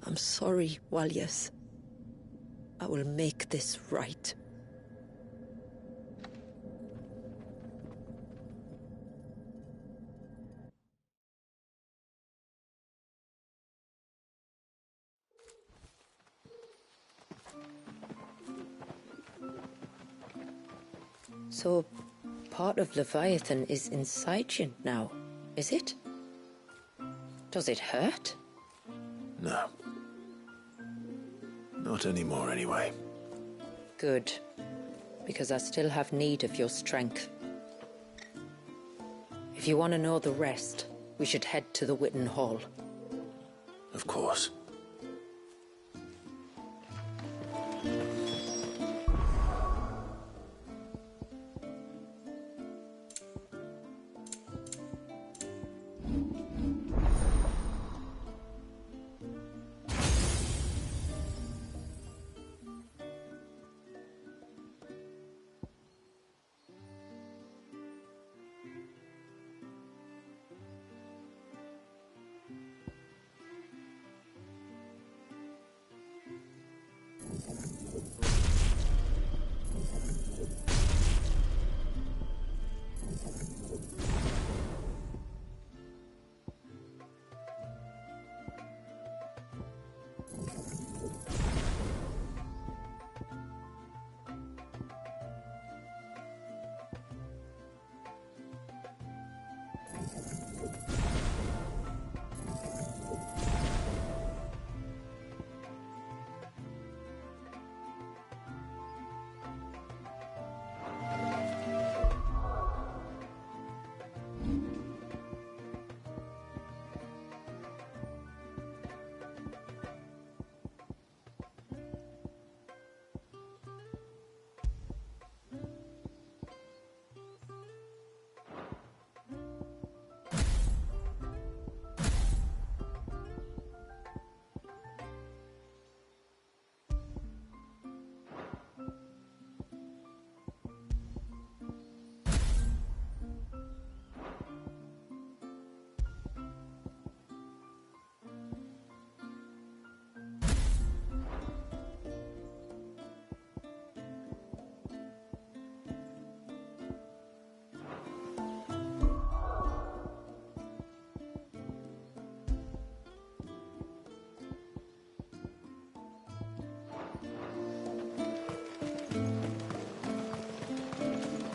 [SPEAKER 6] I'm sorry, Walius. I will make this right. So, part of Leviathan is inside you now, is it? Does it hurt?
[SPEAKER 1] No. Not anymore, anyway.
[SPEAKER 6] Good. Because I still have need of your strength. If you want to know the rest, we should head to the Witten Hall.
[SPEAKER 1] Of course.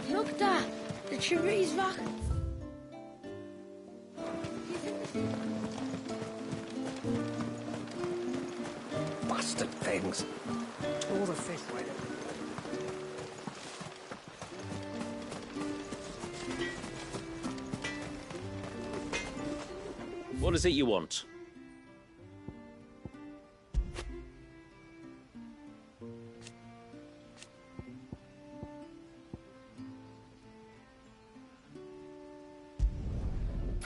[SPEAKER 15] Look, Dad. The tree's back.
[SPEAKER 13] Bastard things. Tore the fish right out.
[SPEAKER 8] What is it you want?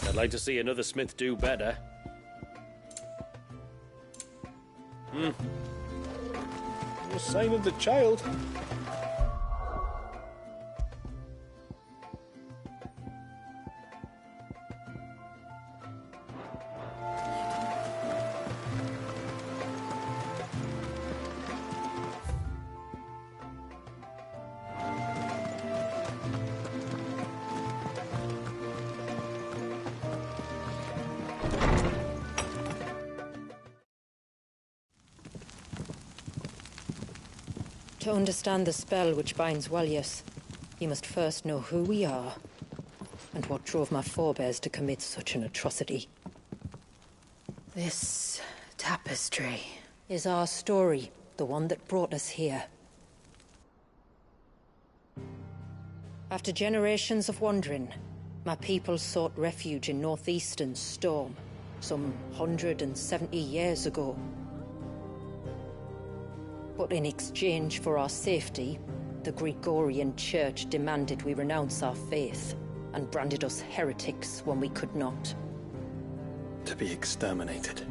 [SPEAKER 8] I'd like to see another smith do better.
[SPEAKER 5] No sign of the child.
[SPEAKER 6] To understand the spell which binds Walius, you must first know who we are, and what drove my forebears to commit such an atrocity. This tapestry is our story, the one that brought us here. After generations of wandering, my people sought refuge in northeastern Storm, some 170 years ago. But in exchange for our safety, the Gregorian Church demanded we renounce our faith, and branded us heretics when we could not.
[SPEAKER 4] To be exterminated,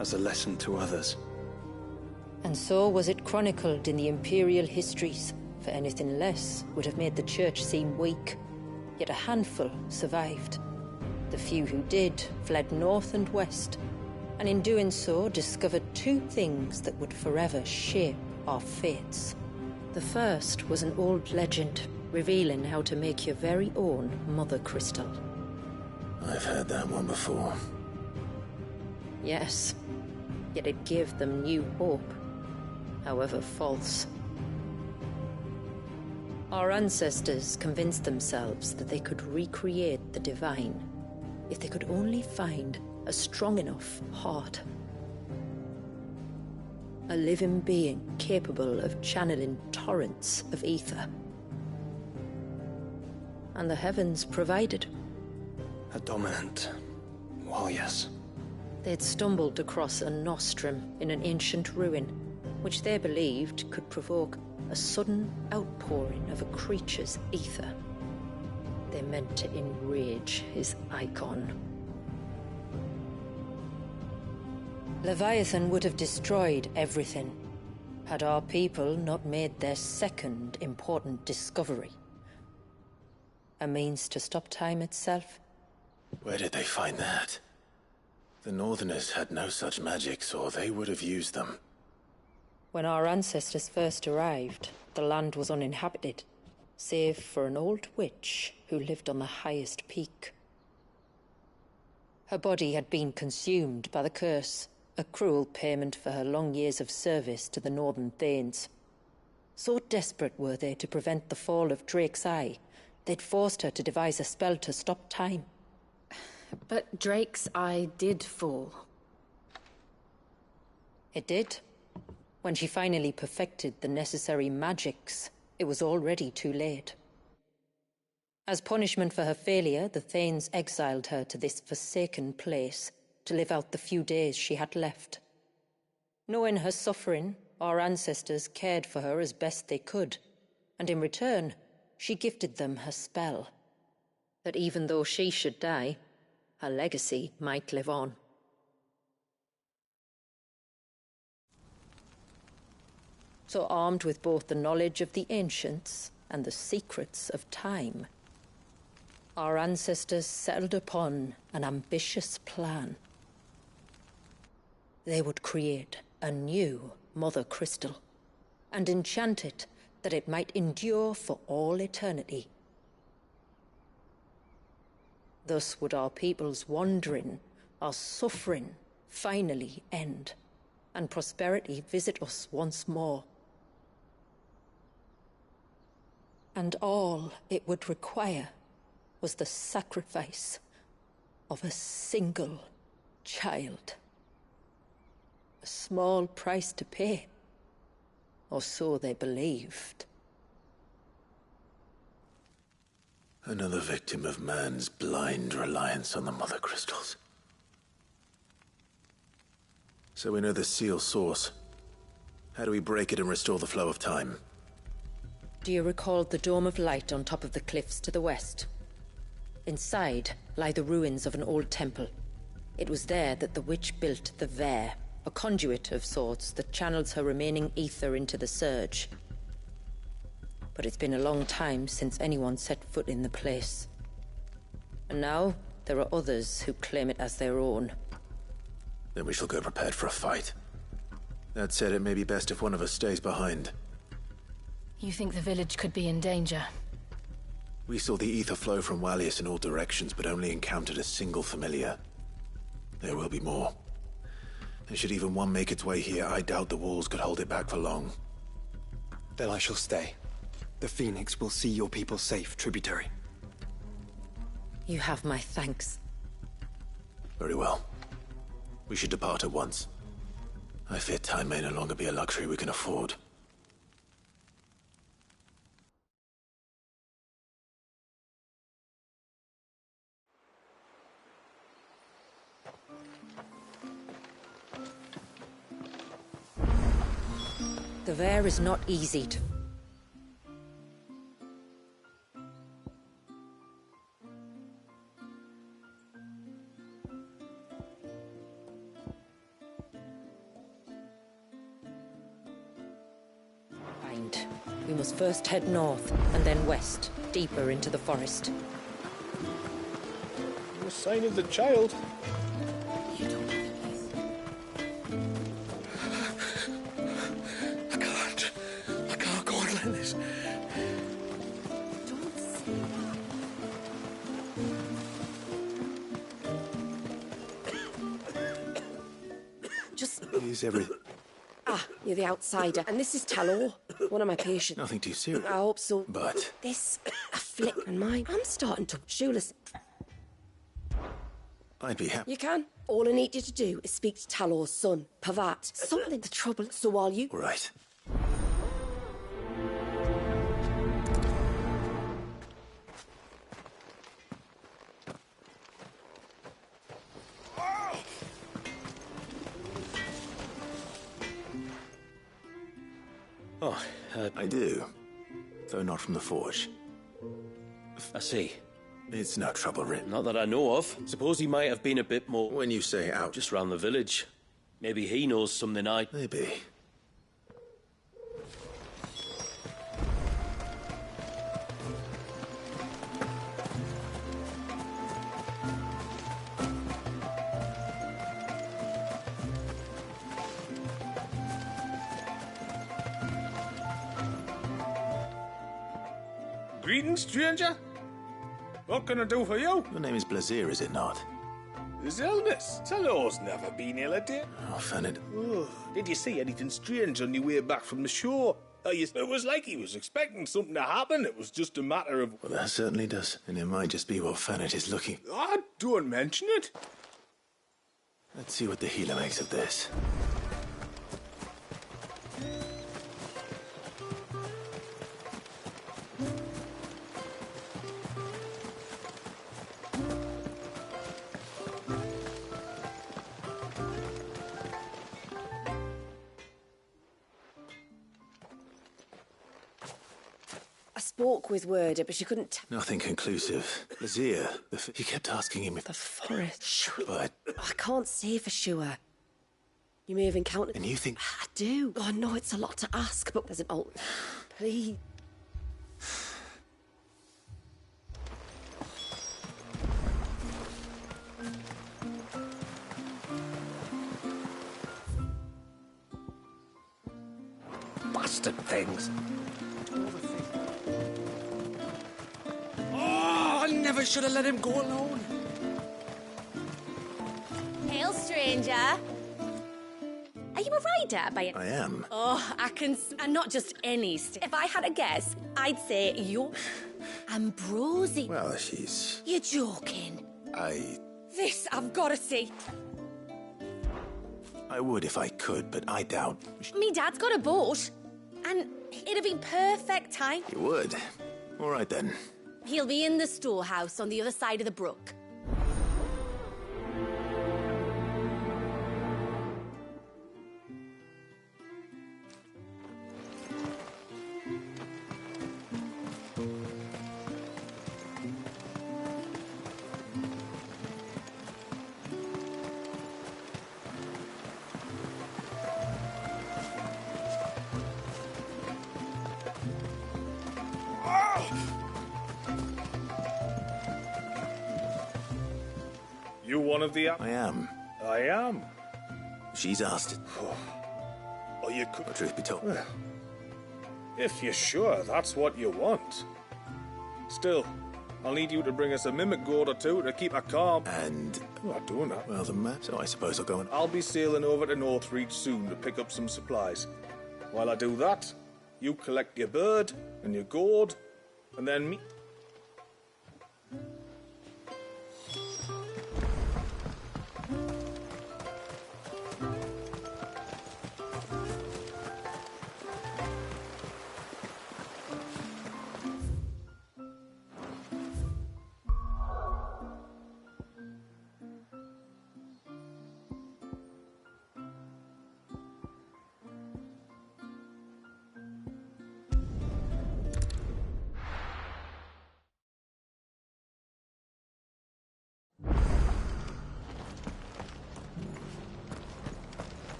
[SPEAKER 4] as a lesson to others.
[SPEAKER 6] And so was it chronicled in the imperial histories, for anything less would have made the Church seem weak. Yet a handful survived. The few who did fled north and west, and in doing so discovered two things that would forever shape our fates. The first was an old legend, revealing how to make your very own Mother Crystal.
[SPEAKER 1] I've heard that one before.
[SPEAKER 6] Yes, yet it gave them new hope, however false. Our ancestors convinced themselves that they could recreate the divine if they could only find a strong enough heart. A living being capable of channeling torrents of ether. And the heavens provided.
[SPEAKER 4] A dominant. Well, yes.
[SPEAKER 6] They'd stumbled across a nostrum in an ancient ruin, which they believed could provoke a sudden outpouring of a creature's ether. They meant to enrage his icon. Leviathan would have destroyed everything, had our people not made their second important discovery. A means to stop time itself.
[SPEAKER 1] Where did they find that? The Northerners had no such magics, or they would have used them.
[SPEAKER 6] When our ancestors first arrived, the land was uninhabited, save for an old witch who lived on the highest peak. Her body had been consumed by the curse, a cruel payment for her long years of service to the Northern Thanes. So desperate were they to prevent the fall of Drake's Eye, they'd forced her to devise a spell to stop time.
[SPEAKER 2] But Drake's Eye did fall.
[SPEAKER 6] It did. When she finally perfected the necessary magics, it was already too late. As punishment for her failure, the Thanes exiled her to this forsaken place to live out the few days she had left. Knowing her suffering, our ancestors cared for her as best they could, and in return, she gifted them her spell. That even though she should die, her legacy might live on. So armed with both the knowledge of the ancients and the secrets of time, our ancestors settled upon an ambitious plan. They would create a new Mother Crystal, and enchant it that it might endure for all eternity. Thus would our people's wandering, our suffering, finally end, and prosperity visit us once more. And all it would require was the sacrifice of a single child. A small price to pay, or so they believed.
[SPEAKER 1] Another victim of man's blind reliance on the Mother Crystals. So we know the seal source. How do we break it and restore the flow of time?
[SPEAKER 6] Do you recall the dome of light on top of the cliffs to the west? Inside lie the ruins of an old temple. It was there that the witch built the Vare, a conduit of sorts that channels her remaining ether into the surge. But it's been a long time since anyone set foot in the place. And now, there are others who claim it as their own.
[SPEAKER 1] Then we shall go prepared for a fight. That said, it may be best if one of us stays behind.
[SPEAKER 2] You think the village could be in danger?
[SPEAKER 1] We saw the ether flow from Walius in all directions, but only encountered a single familiar. There will be more. And should even one make its way here, I doubt the walls could hold it back for long.
[SPEAKER 4] Then I shall stay. The Phoenix will see your people safe, tributary.
[SPEAKER 6] You have my thanks.
[SPEAKER 1] Very well. We should depart at once. I fear time may no longer be a luxury we can afford.
[SPEAKER 6] The Vare is not easy to... find. We must first head north, and then west, deeper into the forest.
[SPEAKER 5] No sign of the child.
[SPEAKER 3] I can't go on like this.
[SPEAKER 15] Don't say that. Just...
[SPEAKER 1] Is everything...
[SPEAKER 15] Ah, you're the outsider. And this is Talor, one of my patients.
[SPEAKER 1] Nothing too serious.
[SPEAKER 15] I hope so.
[SPEAKER 1] But...
[SPEAKER 15] This afflict and mine. I'm starting to shoeless.
[SPEAKER 1] I'd be happy.
[SPEAKER 15] You can. All I need you to do is speak to Talor's son, Pavat. Something the trouble, so while you...
[SPEAKER 1] All right.
[SPEAKER 8] Oh,
[SPEAKER 1] I do. Though not from the forge.
[SPEAKER 8] I see.
[SPEAKER 1] It's no trouble, Rin.
[SPEAKER 8] Not that I know of. Suppose he might have been a bit more...
[SPEAKER 1] When you say out...
[SPEAKER 8] Just round the village. Maybe he knows something I...
[SPEAKER 1] Maybe.
[SPEAKER 5] Greetings, stranger. What can I do for you?
[SPEAKER 1] Your name is Blazir, is it not?
[SPEAKER 5] His illness. Talor's never been ill, did?
[SPEAKER 1] Oh, Fennett.
[SPEAKER 5] Oh, did you see anything strange on your way back from the shore? It was like he was expecting something to happen. It was just a matter of...
[SPEAKER 1] Well, that certainly does. And it might just be what Fennett is looking...
[SPEAKER 5] Ah, don't mention it.
[SPEAKER 1] Let's see what the healer makes of this.
[SPEAKER 15] I spoke with Werder, but she couldn't...
[SPEAKER 1] Nothing conclusive. Blazir, he kept asking him if...
[SPEAKER 15] The forest. Sure.
[SPEAKER 1] But...
[SPEAKER 15] I can't say for sure. You may have encountered...
[SPEAKER 1] And you think...
[SPEAKER 15] I do. Oh, I know it's a lot to ask, but there's an alt... Please.
[SPEAKER 13] Bastard things.
[SPEAKER 3] Oh, I never should have let him go alone.
[SPEAKER 15] Hail, stranger. Are you a rider by
[SPEAKER 1] I am.
[SPEAKER 15] Oh, I can... And not just any... If I had a guess, I'd say you're... Ambrosi.
[SPEAKER 1] Well, she's...
[SPEAKER 15] You're joking. This, I've got to see.
[SPEAKER 1] I would if I could, but I doubt...
[SPEAKER 15] Me dad's got a boat. And it'd be perfect time.
[SPEAKER 1] You would. All right, then.
[SPEAKER 15] He'll be in the storehouse on the other side of the brook.
[SPEAKER 5] You one of the...
[SPEAKER 1] I am.
[SPEAKER 5] I am.
[SPEAKER 1] She's asked.
[SPEAKER 5] Oh, you could...
[SPEAKER 1] Truth be told.
[SPEAKER 5] Well, if you're sure that's what you want. Still, I'll need you to bring us a mimic gourd or two to keep her calm.
[SPEAKER 1] And...
[SPEAKER 5] Oh, I'm doing that.
[SPEAKER 1] Well, the map, so I suppose I'll go and...
[SPEAKER 5] I'll be sailing over to Northreach soon to pick up some supplies. While I do that, You collect your bird and your gourd, and then me...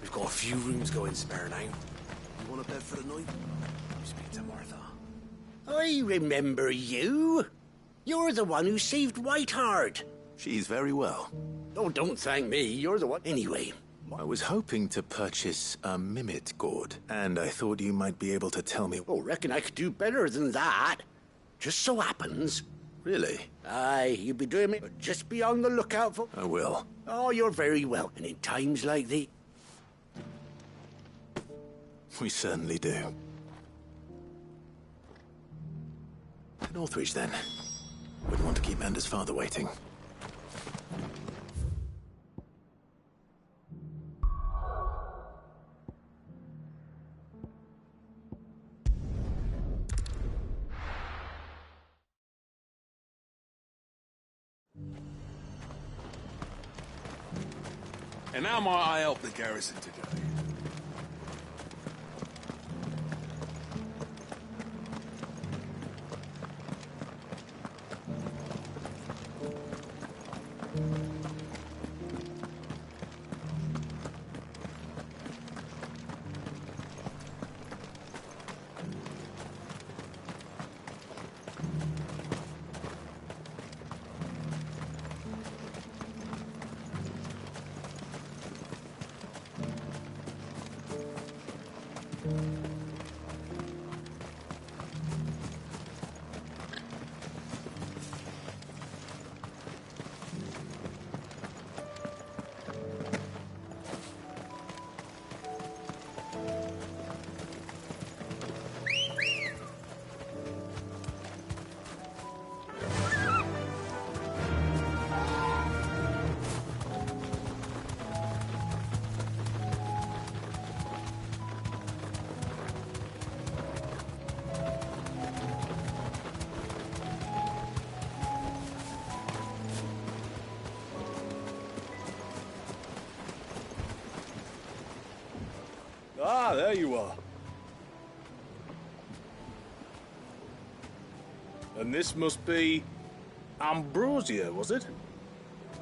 [SPEAKER 3] We've got a few rooms going spare now. You want a bed for the night? You speak to Martha.
[SPEAKER 16] I remember you. You're the one who saved Whiteheart.
[SPEAKER 1] She's very well.
[SPEAKER 16] Oh, don't thank me. You're the one. Anyway.
[SPEAKER 1] I was hoping to purchase a mimit gourd, and I thought you might be able to tell me...
[SPEAKER 16] Oh, reckon I could do better than that. Just so happens.
[SPEAKER 1] Really?
[SPEAKER 16] Aye, you'll be doing it, but just be on the lookout for...
[SPEAKER 1] I will.
[SPEAKER 16] Oh, you're very well. And in times like these...
[SPEAKER 1] We certainly do. To Northreach, then. Wouldn't want to keep Mander's father waiting.
[SPEAKER 17] And how might I help the garrison today?
[SPEAKER 5] Ah, there you are. And this must be... Ambrosia, was it?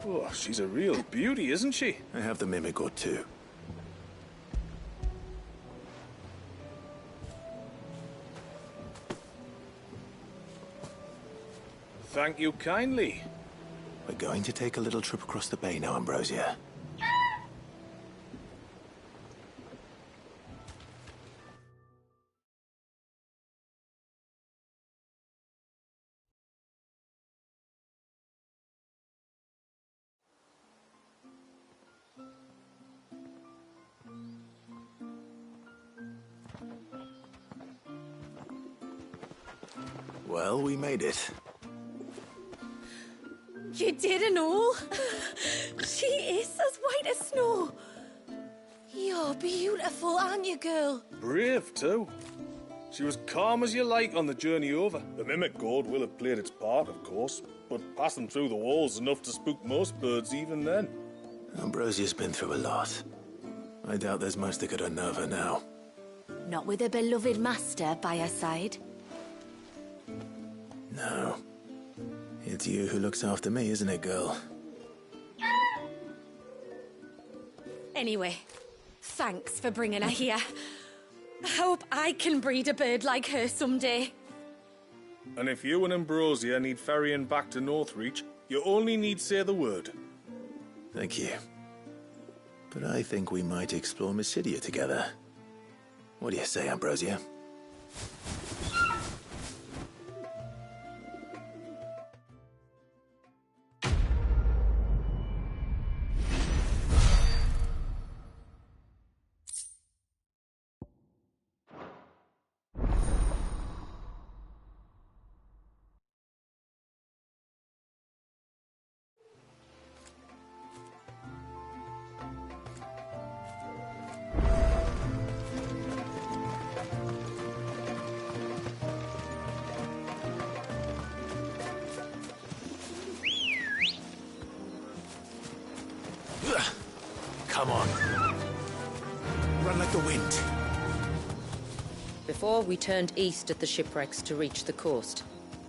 [SPEAKER 5] Oh, she's a real beauty, isn't she?
[SPEAKER 1] I have the mimic gourd too.
[SPEAKER 5] Thank you kindly.
[SPEAKER 1] We're going to take a little trip across the bay now, Ambrosia. Well, we made it.
[SPEAKER 15] You didn't all? She is as white as snow. You're beautiful, aren't you, girl?
[SPEAKER 5] Brave, too. She was calm as you like on the journey over. The mimic gourd will have played its part, of course, but passing through the walls enough to spook most birds even then.
[SPEAKER 1] Ambrosia's been through a lot. I doubt there's much that could unnerve her now.
[SPEAKER 15] Not with a beloved master by her side.
[SPEAKER 1] No. It's you who looks after me, isn't it, girl?
[SPEAKER 15] Anyway, thanks for bringing her here. I hope I can breed a bird like her someday.
[SPEAKER 5] And if you and Ambrosia need ferrying back to Northreach, you only need say the word.
[SPEAKER 1] Thank you. But I think we might explore Mysidia together. What do you say, Ambrosia? Come on. Run like the wind.
[SPEAKER 6] Before, we turned east at the shipwrecks to reach the coast.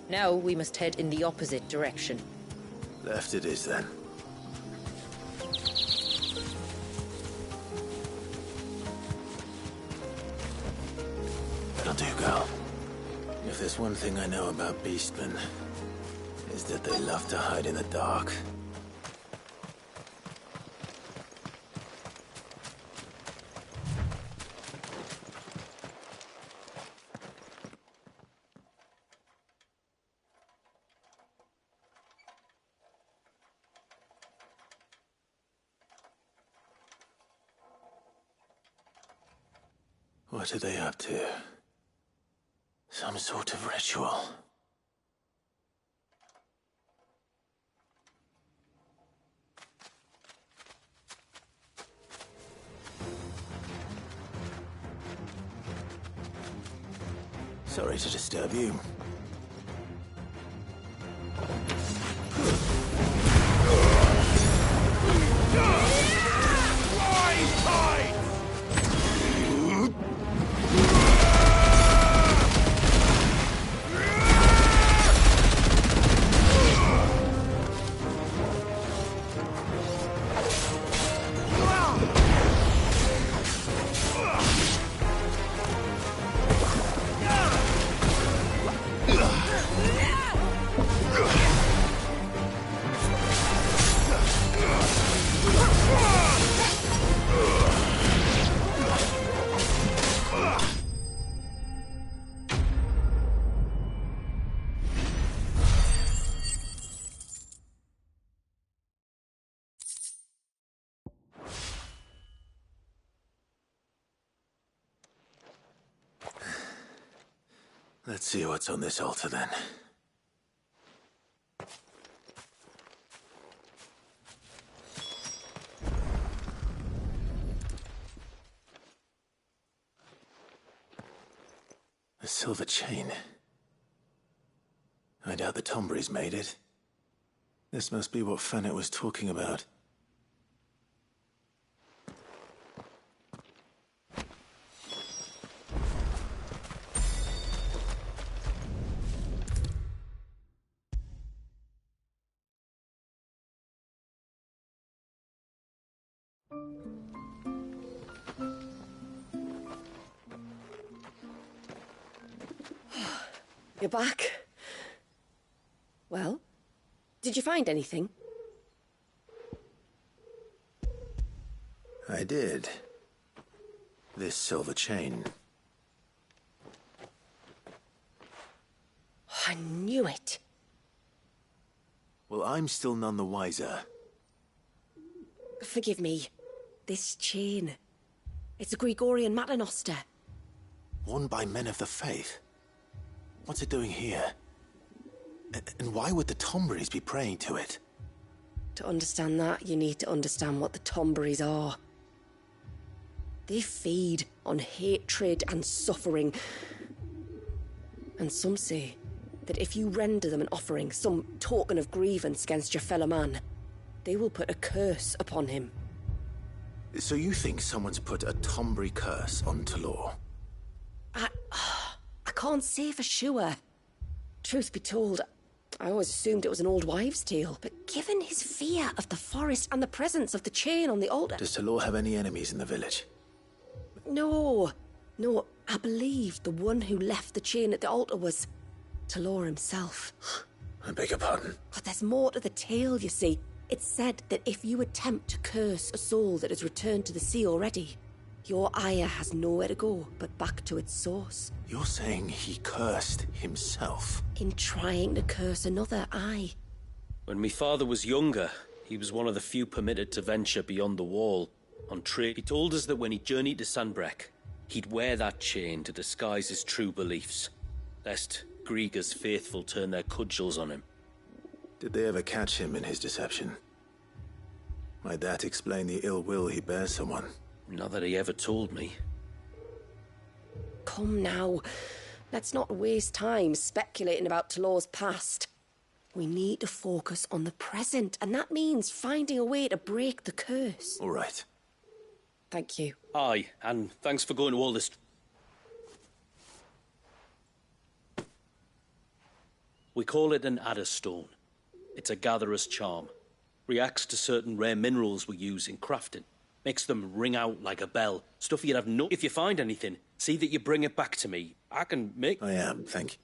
[SPEAKER 6] Now we must head in the opposite direction.
[SPEAKER 1] Left it is, then. That'll do, girl. If there's one thing I know about beastmen, is that they love to hide in the dark. What are they up to? Some sort of ritual. Sorry to disturb you. Let's see what's on this altar, then. A silver chain. I doubt the Tombury's made it. This must be what Fennec was talking about.
[SPEAKER 15] You're back. Well, did you find anything?
[SPEAKER 1] I did. This silver chain.
[SPEAKER 15] I knew it.
[SPEAKER 1] Well, I'm still none the wiser.
[SPEAKER 15] Forgive me. This chain. It's a Gregorian Maternoster.
[SPEAKER 1] Worn by men of the faith. What's it doing here? And why would the Tomburys be praying to it?
[SPEAKER 15] To understand that, you need to understand what the Tomburys are. They feed on hatred and suffering. And some say that if you render them an offering, some token of grievance against your fellow man, they will put a curse upon him.
[SPEAKER 1] So you think someone's put a Tombury curse on Talor?
[SPEAKER 15] I can't say for sure. Truth be told, I always assumed it was an old wives' tale, but given his fear of the forest and the presence of the chain on the altar...
[SPEAKER 1] Does Talor have any enemies in the village?
[SPEAKER 15] No, I believe the one who left the chain at the altar was Talor himself.
[SPEAKER 1] I beg your pardon?
[SPEAKER 15] But there's more to the tale, you see. It's said that if you attempt to curse a soul that has returned to the sea already, your ire has nowhere to go but back to its source.
[SPEAKER 1] You're saying he cursed himself?
[SPEAKER 15] In trying to curse another, aye.
[SPEAKER 8] When me father was younger, he was one of the few permitted to venture beyond the wall. On trade, he told us that when he journeyed to Sanbreque, he'd wear that chain to disguise his true beliefs, lest Griega's faithful turn their cudgels on him.
[SPEAKER 1] Did they ever catch him in his deception? Might that explain the ill will he bears someone?
[SPEAKER 8] Not that he ever told me.
[SPEAKER 15] Come now. Let's not waste time speculating about Talor's past. We need to focus on the present, and that means finding a way to break the curse.
[SPEAKER 1] All right.
[SPEAKER 15] Thank you.
[SPEAKER 8] Aye, and thanks for going to all this. We call it an adder stone. It's a gatherer's charm. Reacts to certain rare minerals we use in crafting. Makes them ring out like a bell. Stuff you'd have no... If you find anything, see that you bring it back to me. I can make...
[SPEAKER 1] I am, thank you.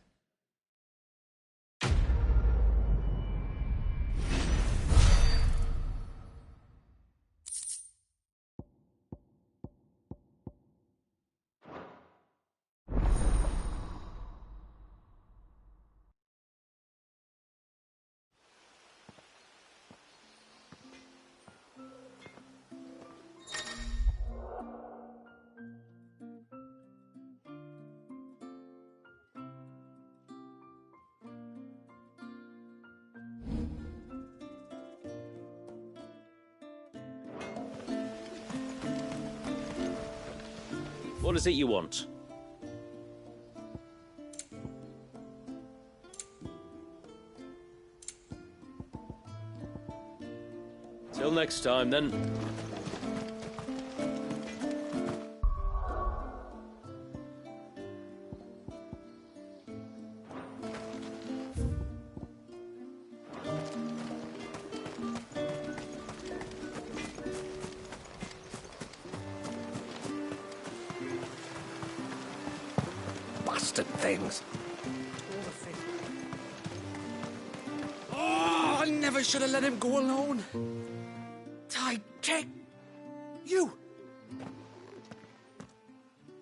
[SPEAKER 8] What is it you want? Till next time, then.
[SPEAKER 13] Bastard things. Oh, I never should have let him go alone. Check. You.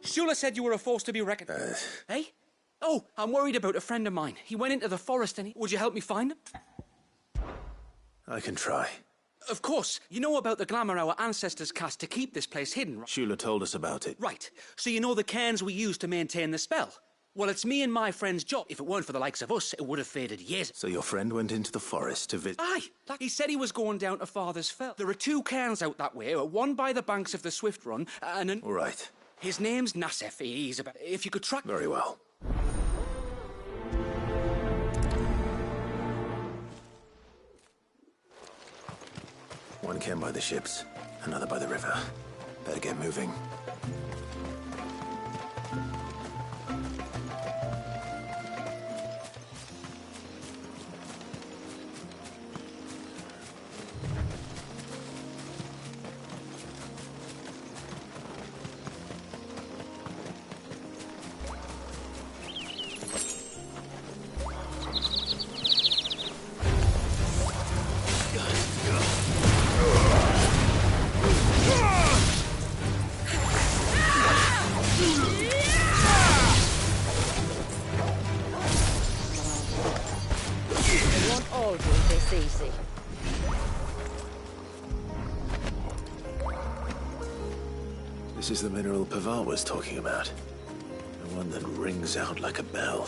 [SPEAKER 9] Shula said you were a force to be reckoned. Hey? Oh, I'm worried about a friend of mine. He went into the forest and would you help me find him?
[SPEAKER 1] I can try.
[SPEAKER 9] Of course. You know about the glamour our ancestors cast to keep this place hidden, right?
[SPEAKER 1] Shula told us about it.
[SPEAKER 9] Right. So you know the cairns we use to maintain the spell? Well, it's me and my friend's job. If it weren't for the likes of us, it would have faded years.
[SPEAKER 1] So your friend went into the forest to visit...
[SPEAKER 9] Aye. He said he was going down to Father's Fell. There are 2 cairns out that way, one by the banks of the Swift Run, and an...
[SPEAKER 1] All right.
[SPEAKER 9] His name's Nassef. He's about... If you could track...
[SPEAKER 1] Very well. One cairn by the ships, another by the river. Better get moving.
[SPEAKER 6] Easy.
[SPEAKER 1] This is the mineral Pavar was talking about. The one that rings out like a bell.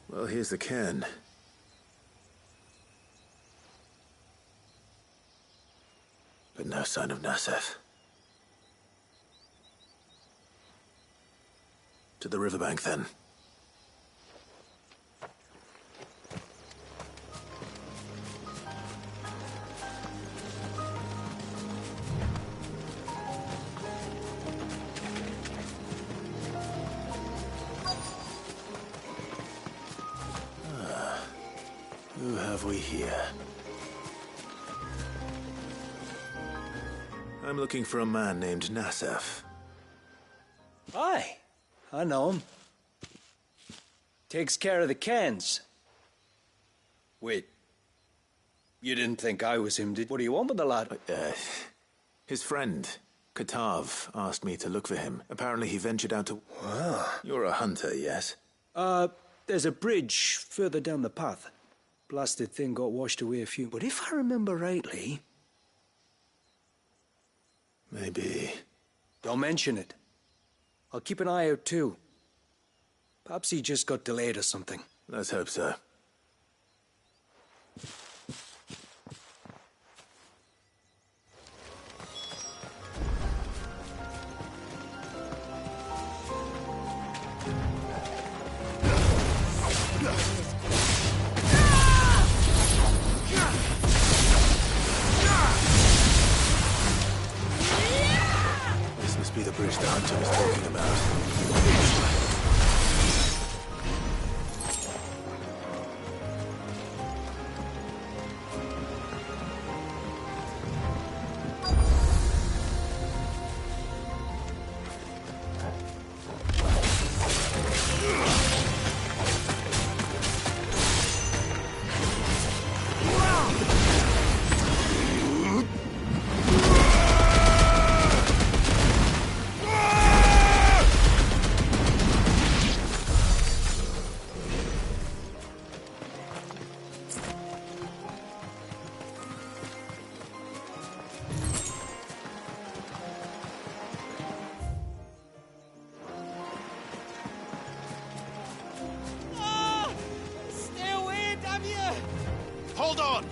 [SPEAKER 1] Well, here's the cairn. But no sign of Nassef. To the riverbank, then. Who have we here? I'm looking for a man named Nassef.
[SPEAKER 12] Aye, I know him. Takes care of the cairns. Wait, you didn't think I was him, did? What do you want with the lad?
[SPEAKER 1] His friend, Katav, asked me to look for him. Apparently he ventured out to...
[SPEAKER 12] Wow.
[SPEAKER 1] You're a hunter, yes?
[SPEAKER 12] There's a bridge further down the path. Blasted thing got washed away a few... But if I remember rightly...
[SPEAKER 1] Maybe...
[SPEAKER 12] Don't mention it. I'll keep an eye out too. Perhaps he just got delayed or something.
[SPEAKER 1] Let's hope so. be the bridge the hunter was talking about.
[SPEAKER 17] Hold on!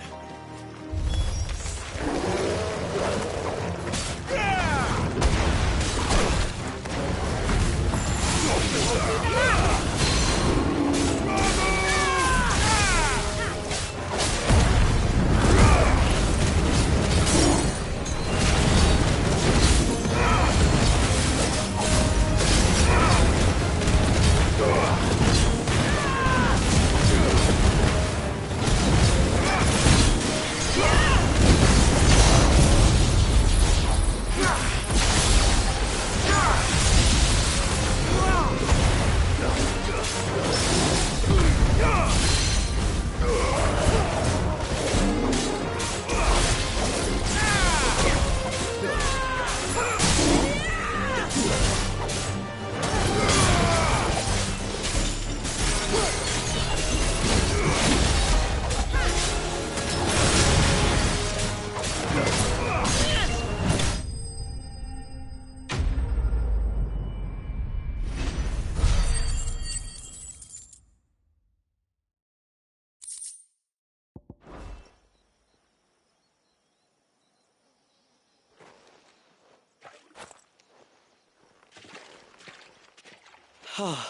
[SPEAKER 9] Oh,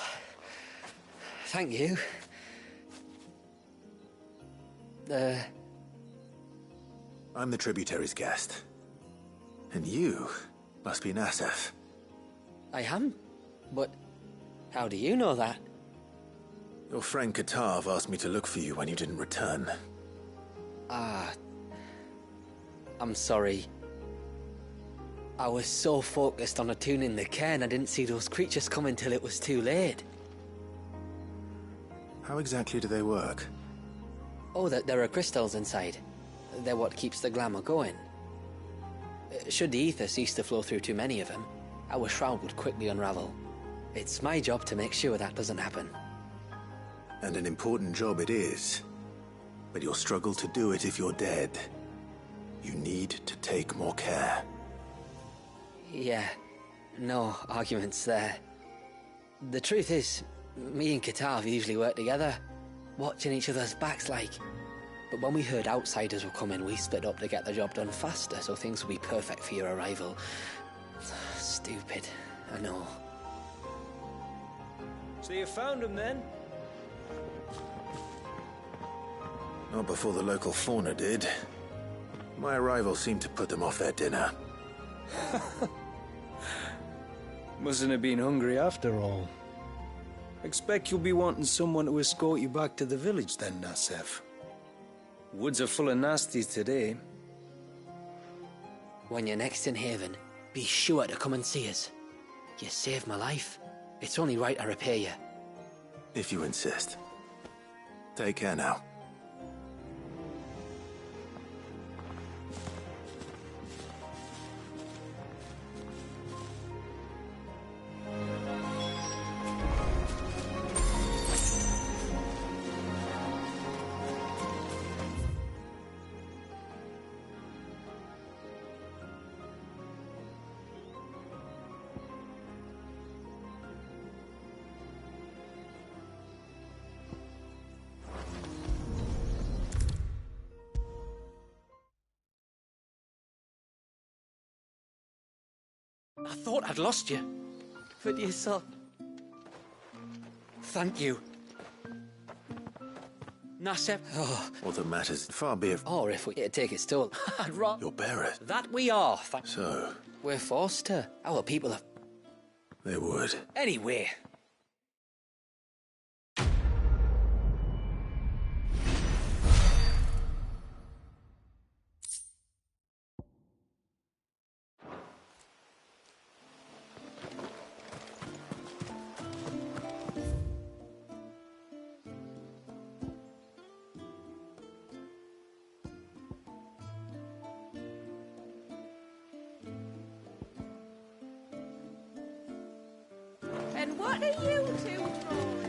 [SPEAKER 9] thank you.
[SPEAKER 1] I'm the tributary's guest. And you must be Nassef.
[SPEAKER 9] I am? But how do you know that?
[SPEAKER 1] Your friend Katav asked me to look for you when you didn't return.
[SPEAKER 9] Ah, I'm sorry. I was so focused on attuning the cairn, I didn't see those creatures come until it was too late.
[SPEAKER 1] How exactly do they work?
[SPEAKER 9] Oh, there are crystals inside. They're what keeps the glamour going. Should the ether cease to flow through too many of them, our shroud would quickly unravel. It's my job to make sure that doesn't happen.
[SPEAKER 1] And an important job it is. But you'll struggle to do it if you're dead. You need to take more care.
[SPEAKER 9] Yeah, no arguments there. The truth is, me and Katav usually work together, watching each other's backs like. But when we heard outsiders were coming, we split up to get the job done faster, so things would be perfect for your arrival. Stupid, I know.
[SPEAKER 12] So you found him then?
[SPEAKER 1] Not before the local fauna did. My arrival seemed to put them off their dinner.
[SPEAKER 12] Mustn't have been hungry after all. Expect you'll be wanting someone to escort you back to the village then, Nassef. Woods are full of nasties today.
[SPEAKER 9] When you're next in Haven, be sure to come and see us. You saved my life. It's only right I repay you.
[SPEAKER 1] If you insist. Take care now.
[SPEAKER 9] I thought I'd lost you. But you saw. Thank you. Nassef. Oh.
[SPEAKER 1] What that matters far be it.
[SPEAKER 9] Or if we take its toll, I'd rather.
[SPEAKER 1] Your bearer.
[SPEAKER 9] That we are.
[SPEAKER 1] So,
[SPEAKER 9] We're forced to. Our people have...
[SPEAKER 1] They would.
[SPEAKER 9] Anyway.
[SPEAKER 11] And what are you two drawing?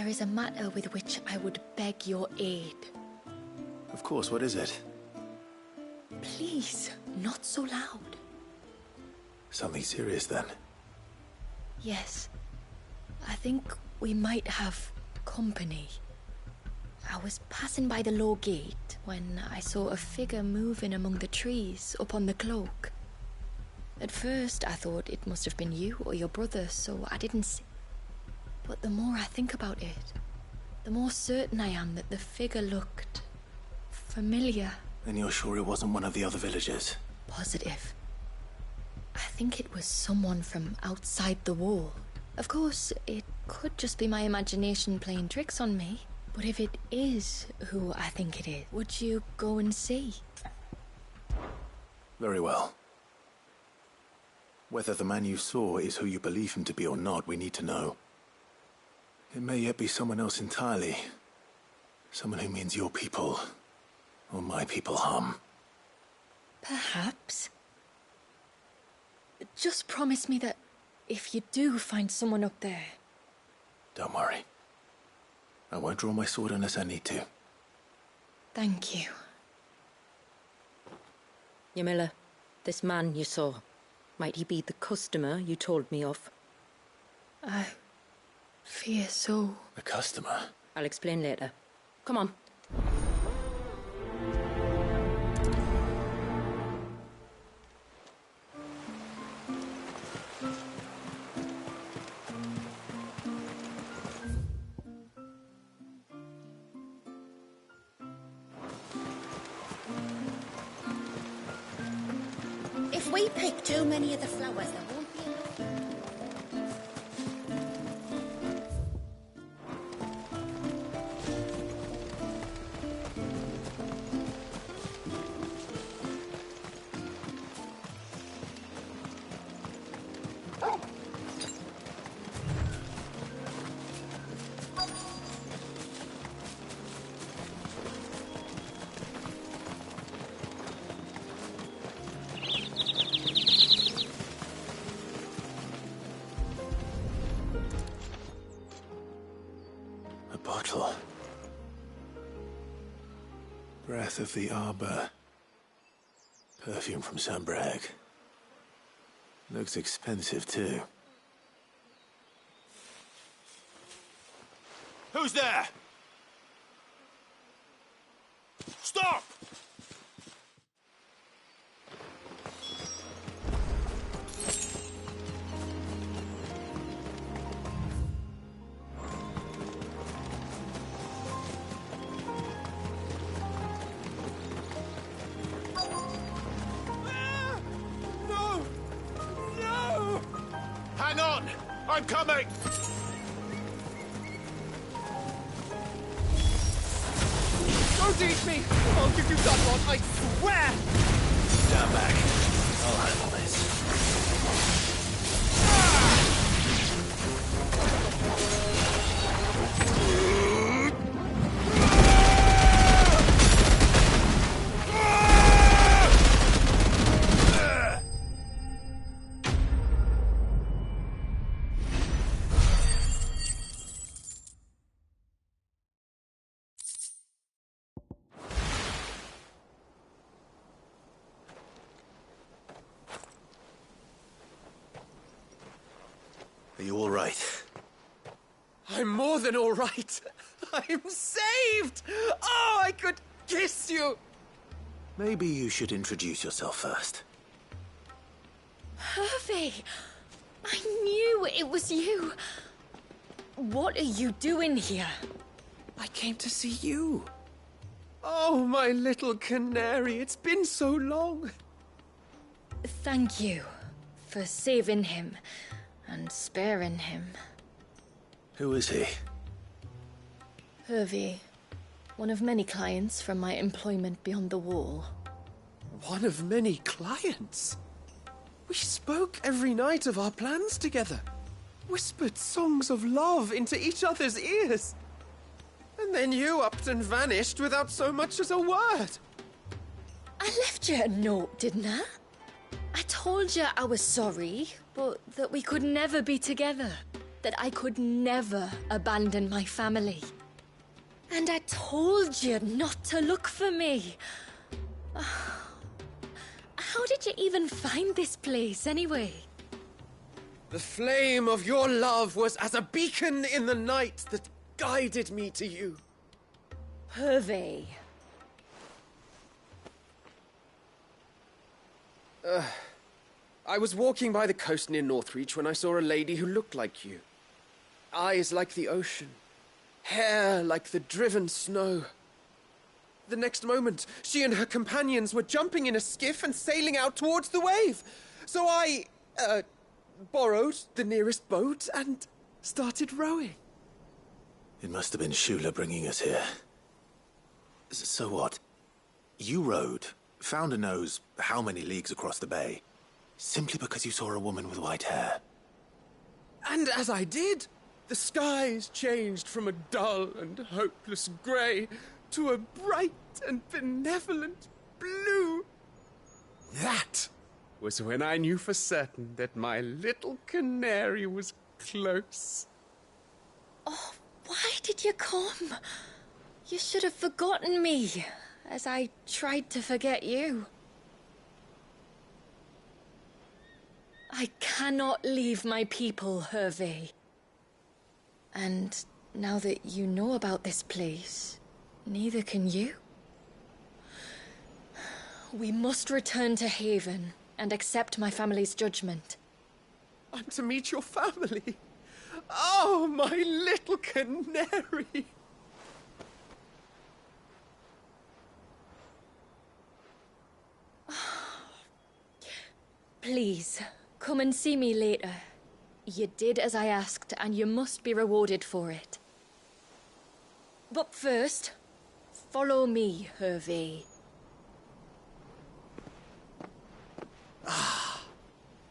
[SPEAKER 11] There is a matter with which I would beg your aid.
[SPEAKER 1] Of course, what is it?
[SPEAKER 11] Please, not so loud.
[SPEAKER 1] Something serious, then?
[SPEAKER 11] Yes. I think we might have company. I was passing by the low gate when I saw a figure moving among the trees up on the cloak. At first, I thought it must have been you or your brother, so I didn't see. But the more I think about it, the more certain I am that the figure looked familiar.
[SPEAKER 1] And you're sure it wasn't one of the other villagers?
[SPEAKER 11] Positive. I think it was someone from outside the wall. Of course, it could just be my imagination playing tricks on me. But if it is who I think it is, would you go and see?
[SPEAKER 1] Very well. Whether the man you saw is who you believe him to be or not, we need to know. It may yet be someone else entirely. Someone who means your people, or my people, harm.
[SPEAKER 11] Perhaps. Just promise me that if you do find someone up there...
[SPEAKER 1] Don't worry. I won't draw my sword unless I need to.
[SPEAKER 11] Thank you.
[SPEAKER 6] Yamila, this man you saw, might he be the customer you told me of?
[SPEAKER 11] I fear so.
[SPEAKER 1] The customer?
[SPEAKER 6] I'll explain later. Come on.
[SPEAKER 10] If we pick too many of the flowers, there won't be enough.
[SPEAKER 1] Bottle. Breath of the Arbor. Perfume from Sanbrag. Looks expensive, too.
[SPEAKER 17] Who's there? Stop!
[SPEAKER 1] Hang on! I'm coming!
[SPEAKER 18] Don't eat me! I'll give you that one, I swear!
[SPEAKER 1] Stand back. I'll handle this. Are you all right?
[SPEAKER 18] I'm more than all right. I'm saved! Oh, I could kiss you!
[SPEAKER 1] Maybe you should introduce yourself first.
[SPEAKER 11] Hervey! I knew it was you. What are you doing here?
[SPEAKER 18] I came to see you. Oh, my little canary, it's been so long.
[SPEAKER 11] Thank you for saving him and sparing him.
[SPEAKER 1] Who is he?
[SPEAKER 11] Hervey, one of many clients from my employment beyond the wall.
[SPEAKER 18] One of many clients? We spoke every night of our plans together. Whispered songs of love into each other's ears. And then you upped and vanished without so much as a word.
[SPEAKER 11] I left you a note, didn't I? I told you I was sorry, but that we could never be together. that I could never abandon my family. And I told you not to look for me. How did you even find this place, anyway?
[SPEAKER 18] The flame of your love was as a beacon in the night that guided me to you.
[SPEAKER 11] Hervé.
[SPEAKER 18] I was walking by the coast near Northreach when I saw a lady who looked like you. Eyes like the ocean. Hair like the driven snow. The next moment, she and her companions were jumping in a skiff and sailing out towards the wave. So I, borrowed the nearest boat and started rowing.
[SPEAKER 1] It must have been Shula bringing us here. So what? You rowed, found a nose how many leagues across the bay, simply because you saw a woman with white hair?
[SPEAKER 18] And as I did, the skies changed from a dull and hopeless grey to a bright and benevolent blue. That was when I knew for certain that my little canary was close.
[SPEAKER 11] Oh, why did you come? You should have forgotten me, as I tried to forget you. I cannot leave my people, Hervé. And now that you know about this place, neither can you. We must return to Haven and accept my family's judgment.
[SPEAKER 18] I'm to meet your family. Oh, my little canary.
[SPEAKER 11] Please, come and see me later. You did as I asked, and you must be rewarded for it. But first, follow me, Hervé.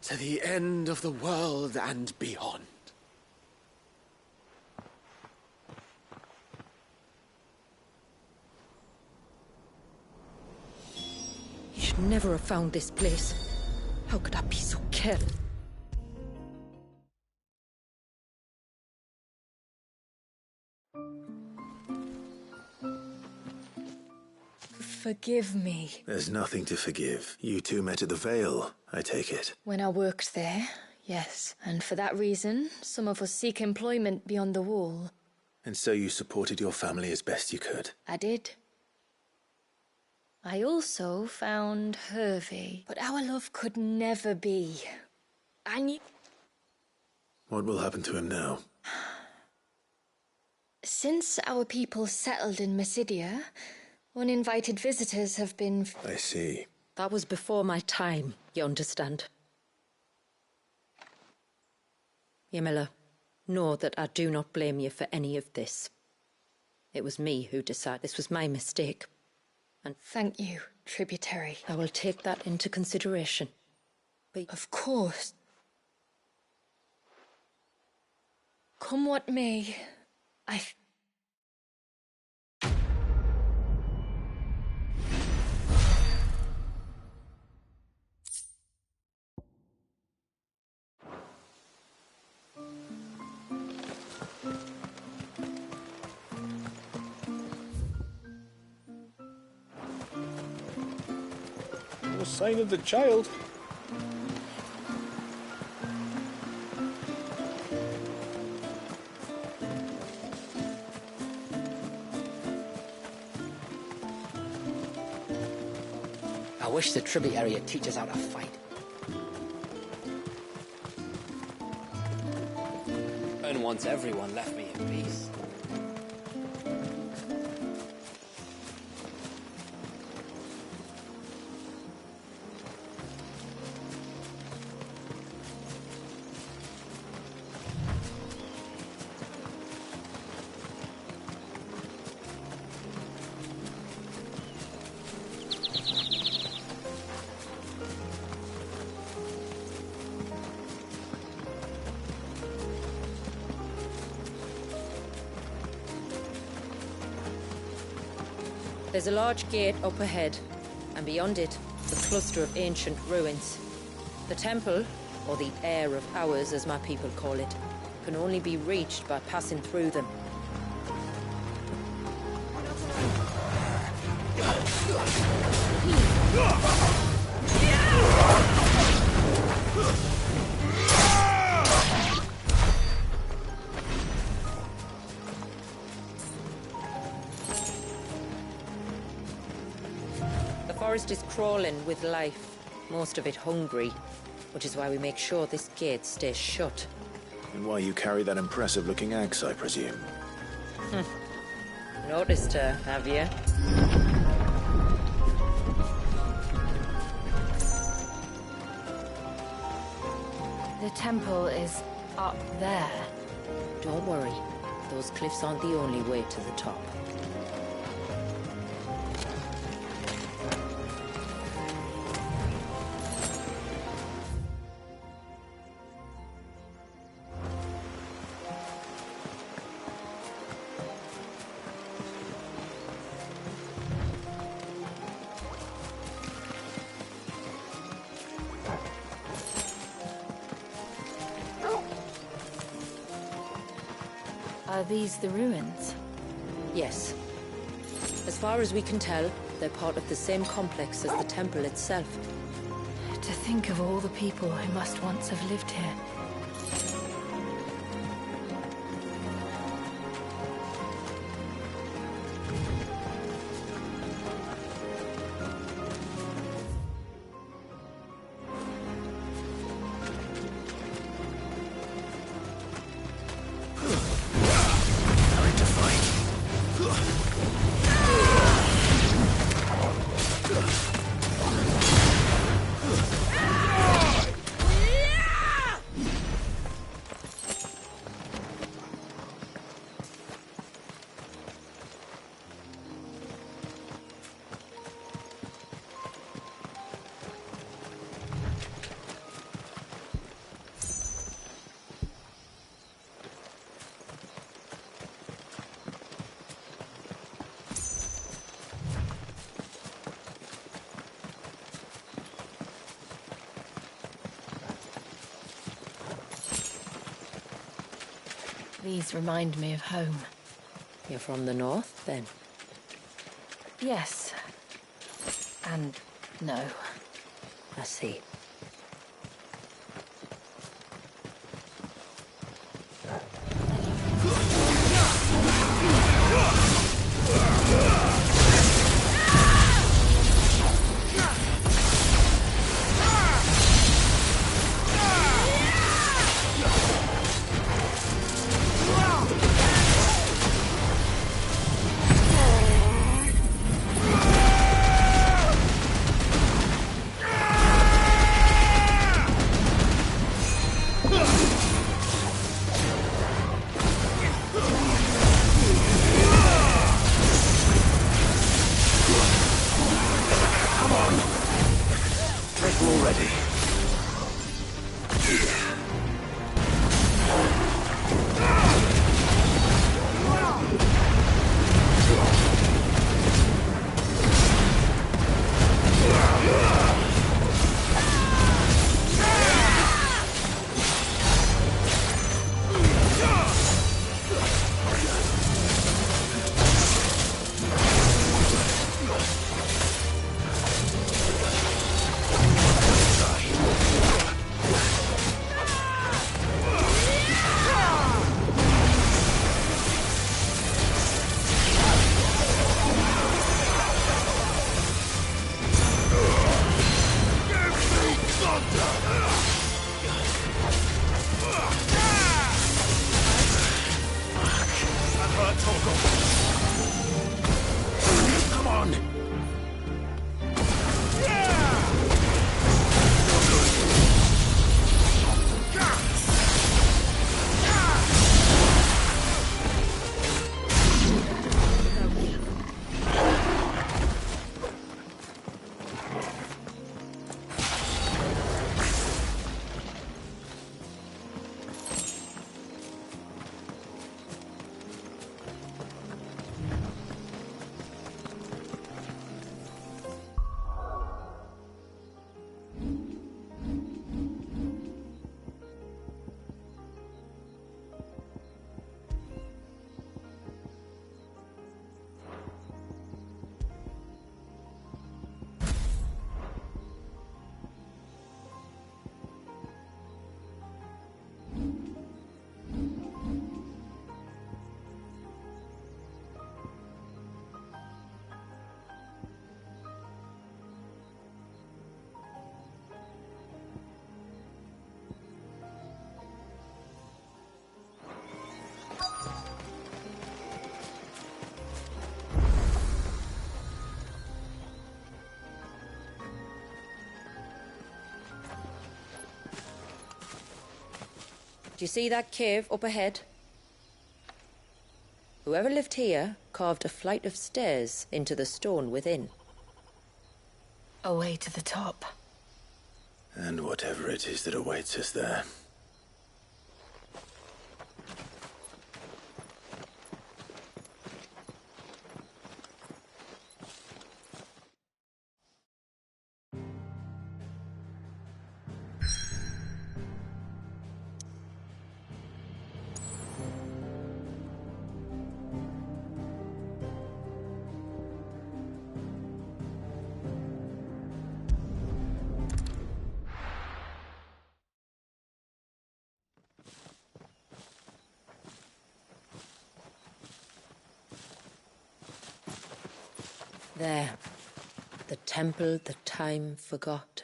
[SPEAKER 18] To the end of the world and beyond.
[SPEAKER 6] You should never have found this place. How could I be so careless?
[SPEAKER 11] Forgive me.
[SPEAKER 1] There's nothing to forgive. You two met at the Vale, I take it.
[SPEAKER 11] When I worked there, yes. And for that reason, some of us seek employment beyond the wall.
[SPEAKER 1] And so you supported your family as best you could?
[SPEAKER 11] I did. I also found Hervé, but our love could never be.
[SPEAKER 1] What will happen to him now?
[SPEAKER 11] Since our people settled in Mysidia, uninvited visitors have been...
[SPEAKER 1] I see.
[SPEAKER 6] That was before my time, you understand? Yamila, know that I do not blame you for any of this. It was me who decided this was my mistake. And
[SPEAKER 11] thank you, tributary.
[SPEAKER 6] I will take that into consideration. But
[SPEAKER 11] of course. Come what may,
[SPEAKER 5] No sign of the child.
[SPEAKER 9] I wish the tributary would teach us how to fight. And once everyone left me in peace.
[SPEAKER 6] there's a large gate up ahead, and beyond it, the cluster of ancient ruins. The temple, or the Heir of Hours as my people call it, can only be reached by passing through them. The forest is crawling with life, most of it hungry, which is why we make sure this gate stays shut.
[SPEAKER 19] And why you carry that impressive-looking axe, I presume.
[SPEAKER 6] Noticed her, have you?
[SPEAKER 2] The temple is up there.
[SPEAKER 6] Don't worry. Those cliffs aren't the only way to the top.
[SPEAKER 2] Are these the ruins?
[SPEAKER 6] Yes. As far as we can tell, they're part of the same complex as the temple itself.
[SPEAKER 2] To think of all the people who must once have lived here. These remind me of home.
[SPEAKER 6] You're from the north, then?
[SPEAKER 2] Yes. And no.
[SPEAKER 6] I see. Do you see that cave up ahead? Whoever lived here carved a flight of stairs into the stone within.
[SPEAKER 2] A way to the top.
[SPEAKER 1] And whatever it is that awaits us there.
[SPEAKER 6] There. The temple the time forgot.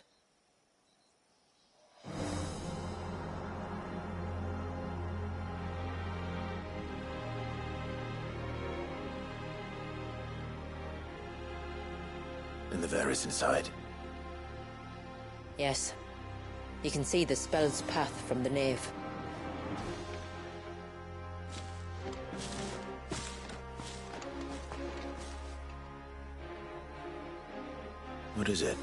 [SPEAKER 1] And the Varys inside?
[SPEAKER 6] Yes. You can see the spell's path from the nave.
[SPEAKER 1] What is it?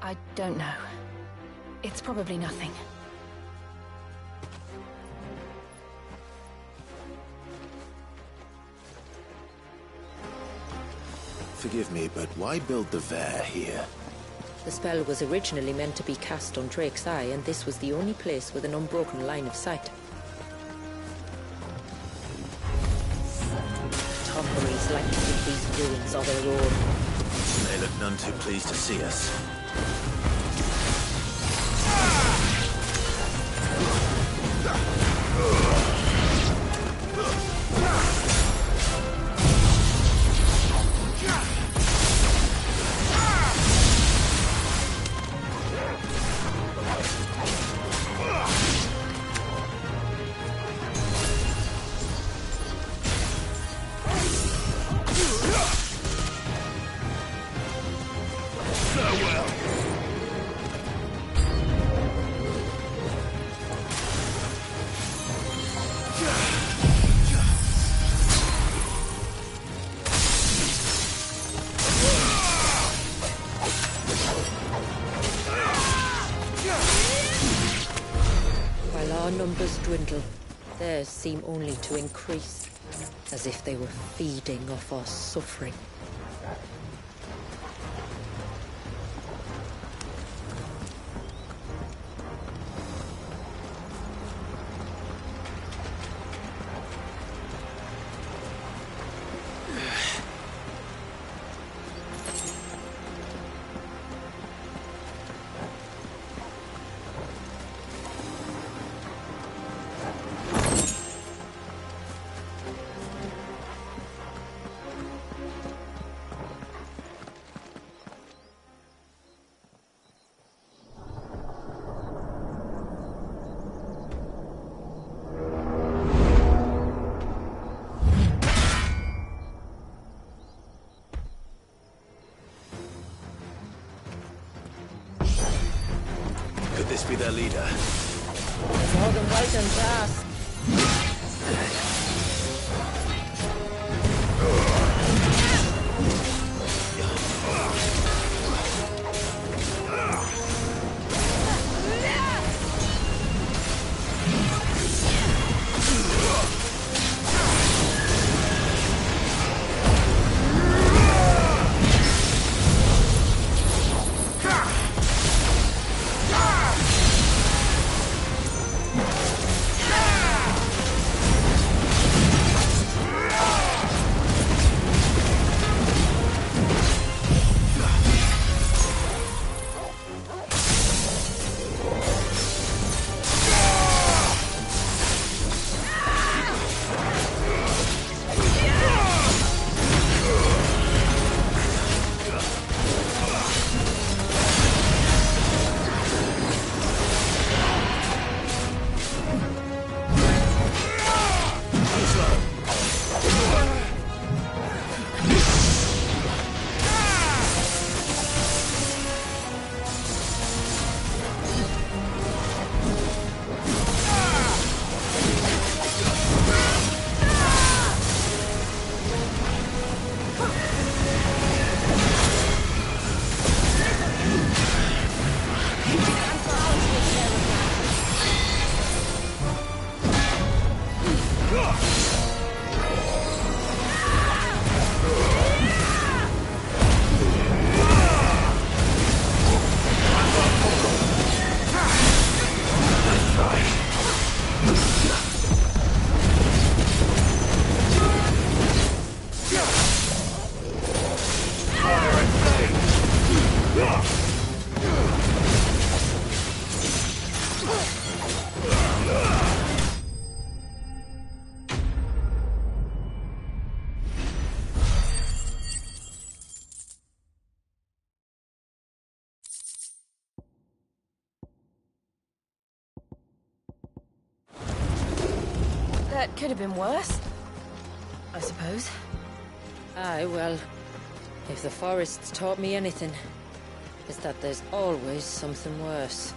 [SPEAKER 2] I don't know. It's probably nothing.
[SPEAKER 1] Forgive me, but why build the Vare here?
[SPEAKER 6] The spell was originally meant to be cast on Drake's Eye, and this was the only place with an unbroken line of sight. Tomberries like to think these ruins are their own.
[SPEAKER 1] They look none too pleased to see us.
[SPEAKER 6] Our numbers dwindle. Theirs seem only to increase, as if they were feeding off our suffering.
[SPEAKER 1] Could this be their leader?
[SPEAKER 6] More than welcome to us.
[SPEAKER 17] Yeah!
[SPEAKER 2] That could have been worse, I suppose.
[SPEAKER 6] Aye, well, if the forest's taught me anything, it's that there's always something worse.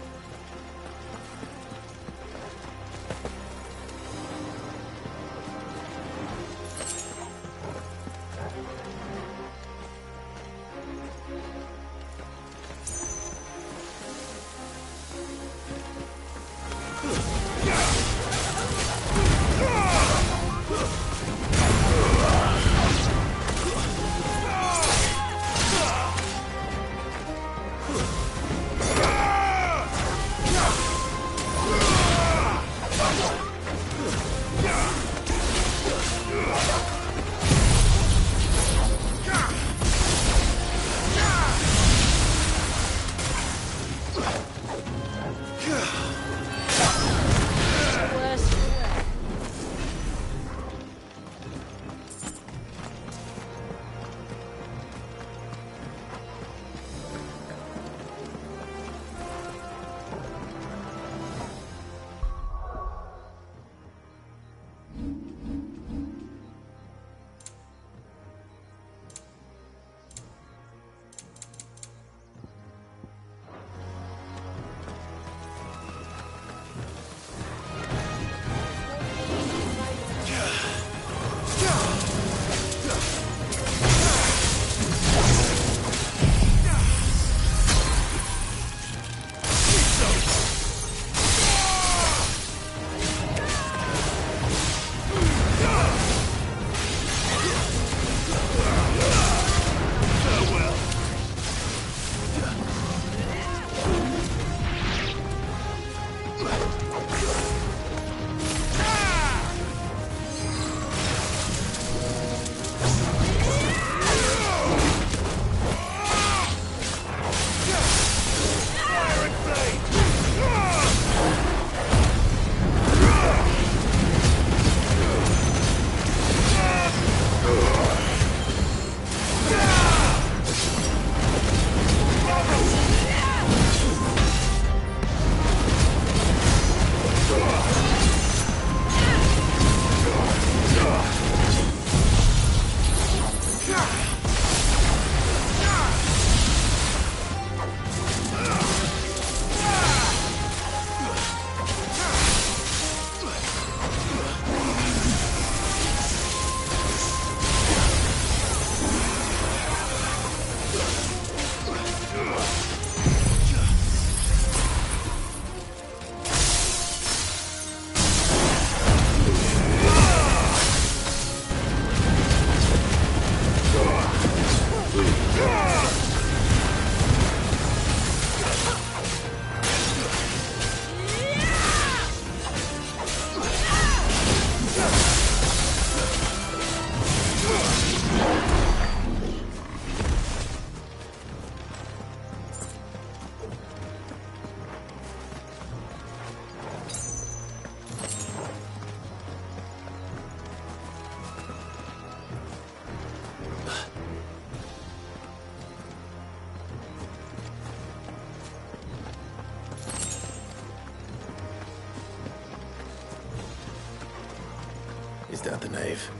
[SPEAKER 1] Is that the nave?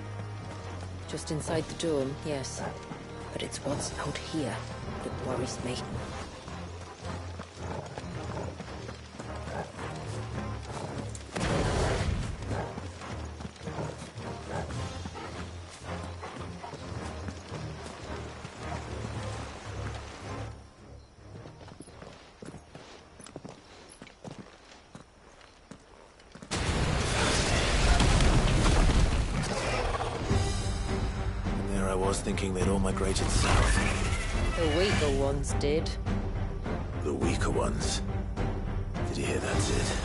[SPEAKER 6] Just inside the dome, yes. But it's what's out here that worries me.
[SPEAKER 1] was thinking they'd all migrated south.
[SPEAKER 6] The weaker ones did.
[SPEAKER 1] The weaker ones. Did you hear that, Sid?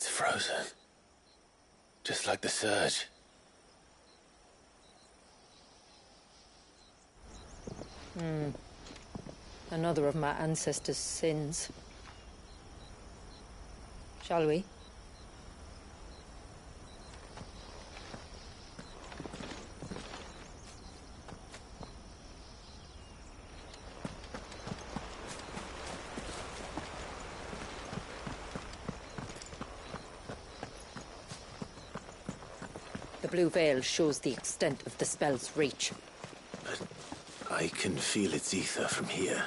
[SPEAKER 1] Frozen. Just like the surge.
[SPEAKER 6] Another of my ancestors' sins. Shall we? The blue veil shows the extent of the spell's reach.
[SPEAKER 1] But I can feel its ether from here.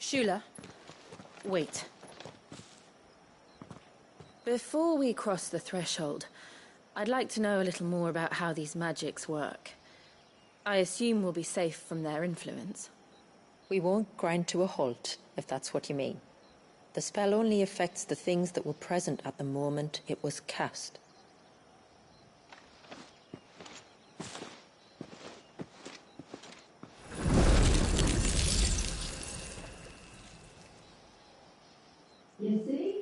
[SPEAKER 2] Shula, wait. Before we cross the threshold, I'd like to know a little more about how these magics work. I assume we'll be safe from their influence.
[SPEAKER 6] We won't grind to a halt, if that's what you mean. The spell only affects the things that were present at the moment it was cast.
[SPEAKER 20] You see?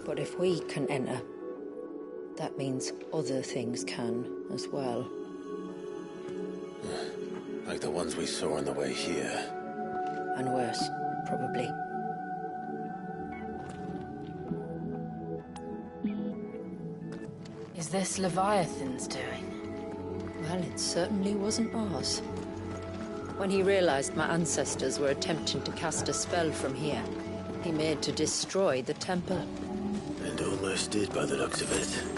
[SPEAKER 6] But if we can enter, that means other things can as well.
[SPEAKER 1] Like the ones we saw on the way here.
[SPEAKER 6] And worse, probably.
[SPEAKER 2] Is this Leviathan's doing?
[SPEAKER 6] Well, it certainly wasn't ours. When he realized my ancestors were attempting to cast a spell from here, he made to destroy the temple.
[SPEAKER 1] And almost did by the looks of it.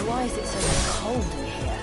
[SPEAKER 2] Why is it so cold in here?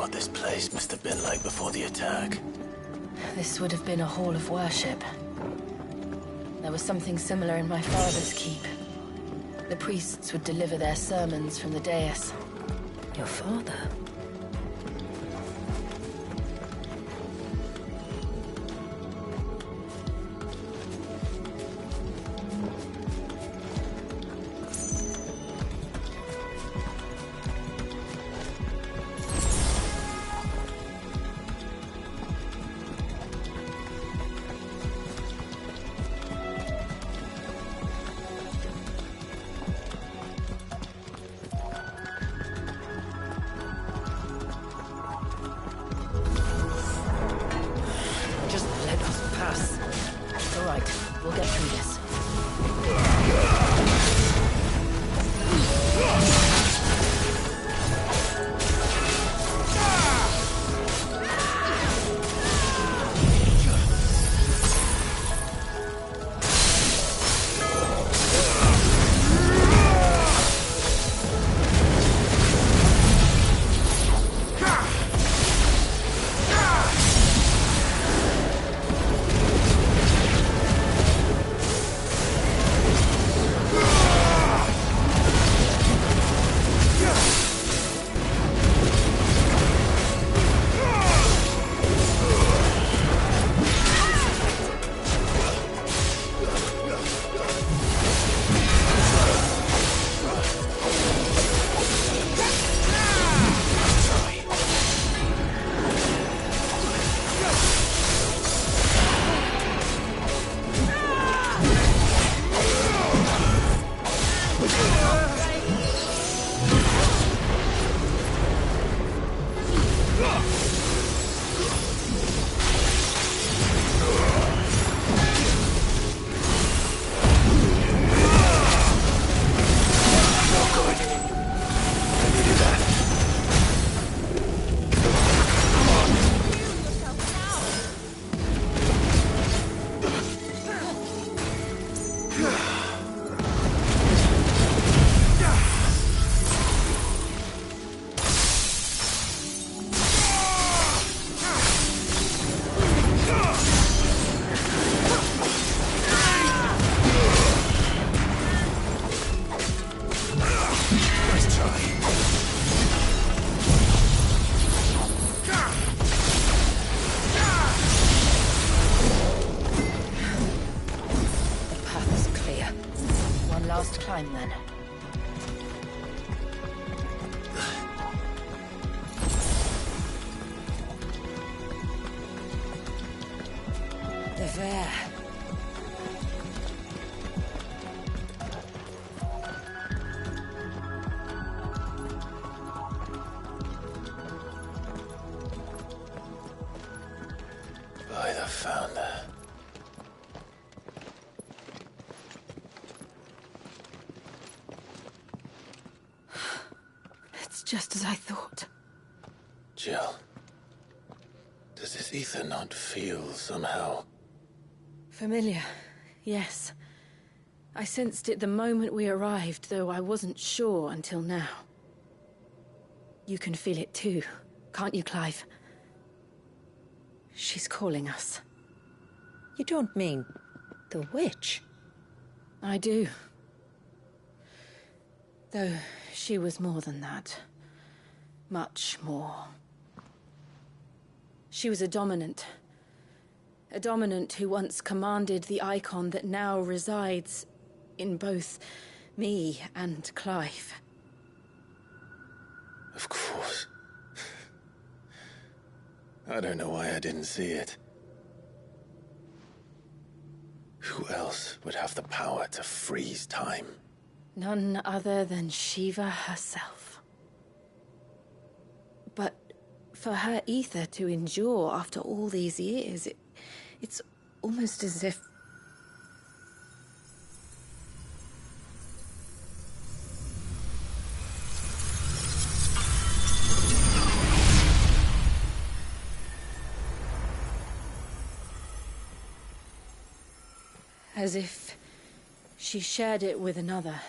[SPEAKER 1] what this place must have been like before the attack.
[SPEAKER 2] This would have been a hall of worship. There was something similar in my father's keep. The priests would deliver their sermons from the dais.
[SPEAKER 6] Your father?
[SPEAKER 2] Climb then.
[SPEAKER 6] They're there.
[SPEAKER 1] By the founder.
[SPEAKER 2] Just as I thought.
[SPEAKER 1] Jill, does this ether not feel somehow
[SPEAKER 2] familiar? Yes. I sensed it the moment we arrived, though I wasn't sure until now. You can feel it too, can't you, Clive? She's calling us.
[SPEAKER 6] You don't mean the witch?
[SPEAKER 2] I do. Though she was more than that. Much more. She was a dominant. A dominant who once commanded the icon that now resides in both me and Clive.
[SPEAKER 1] Of course. I don't know why I didn't see it. Who else would have the power to freeze time?
[SPEAKER 2] None other than Shiva herself. But for her ether to endure after all these years, it's almost as if... As if she shared it with another,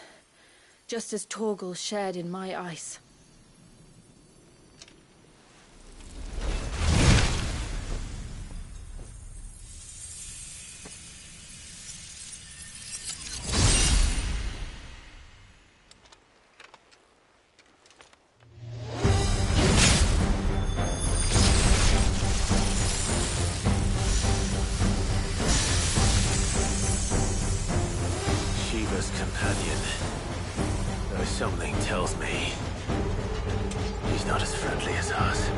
[SPEAKER 2] just as Torgal shared in my ice.
[SPEAKER 1] first companion. Though something tells me she's not as friendly as ours.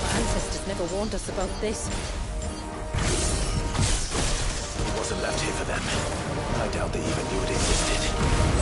[SPEAKER 6] Our ancestors never warned us about this.
[SPEAKER 1] It wasn't left here for them. I doubt they even knew it existed.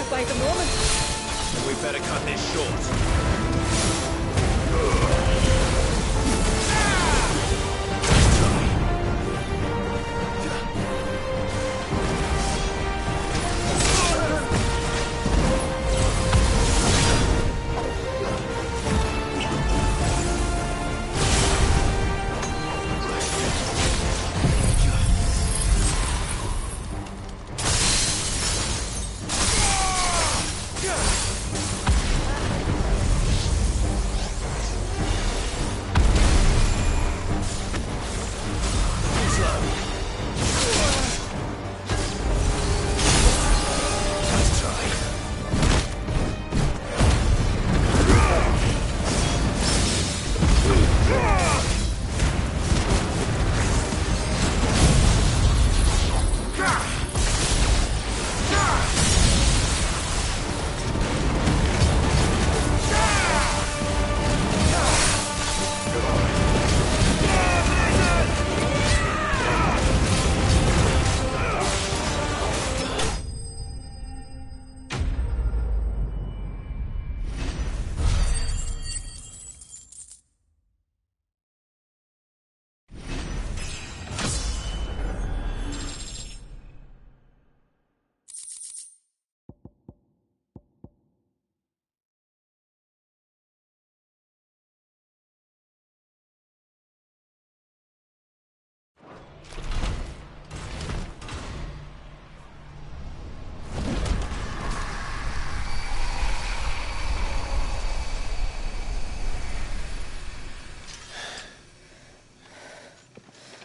[SPEAKER 6] alive by the moment.
[SPEAKER 17] We better cut this short.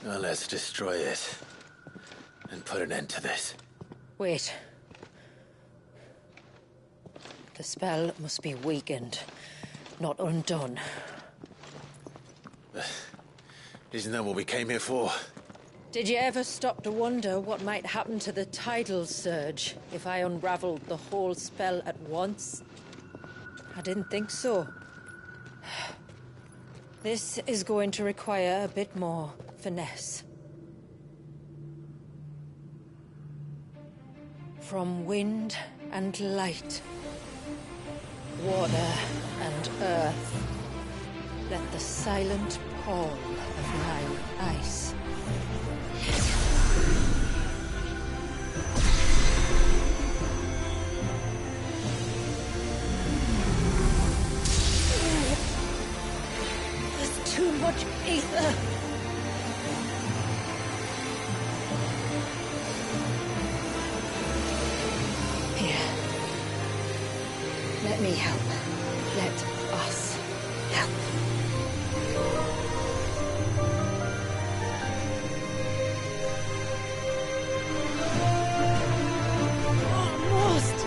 [SPEAKER 1] Well, let's destroy it. And put an end to this.
[SPEAKER 6] Wait. The spell must be weakened, not undone.
[SPEAKER 1] Isn't that what we came here for?
[SPEAKER 6] Did you ever stop to wonder what might happen to the tidal surge if I unraveled the whole spell at once? I didn't think so. This is going to require a bit more finesse. From wind and light, water and earth, let the silent pall of mine ice. There's too much ether. Here. Let me help. Let us help. Almost.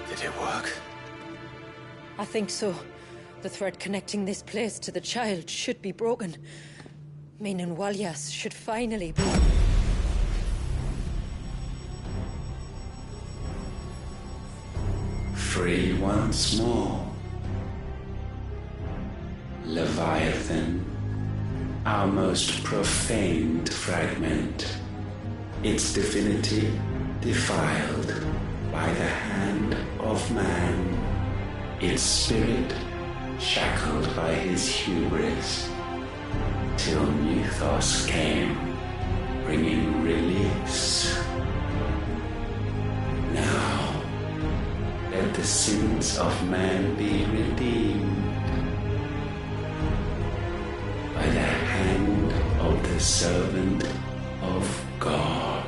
[SPEAKER 1] Did it work?
[SPEAKER 6] I think so. The thread connecting this place to the child should be broken. Meaning Walyas should finally be...
[SPEAKER 21] Free once more. Leviathan, our most profaned fragment, its divinity defiled by the hand of man, its spirit shackled by his hubris, till Mythos came, bringing release. Now, let the sins of man be redeemed by the hand of the servant of God.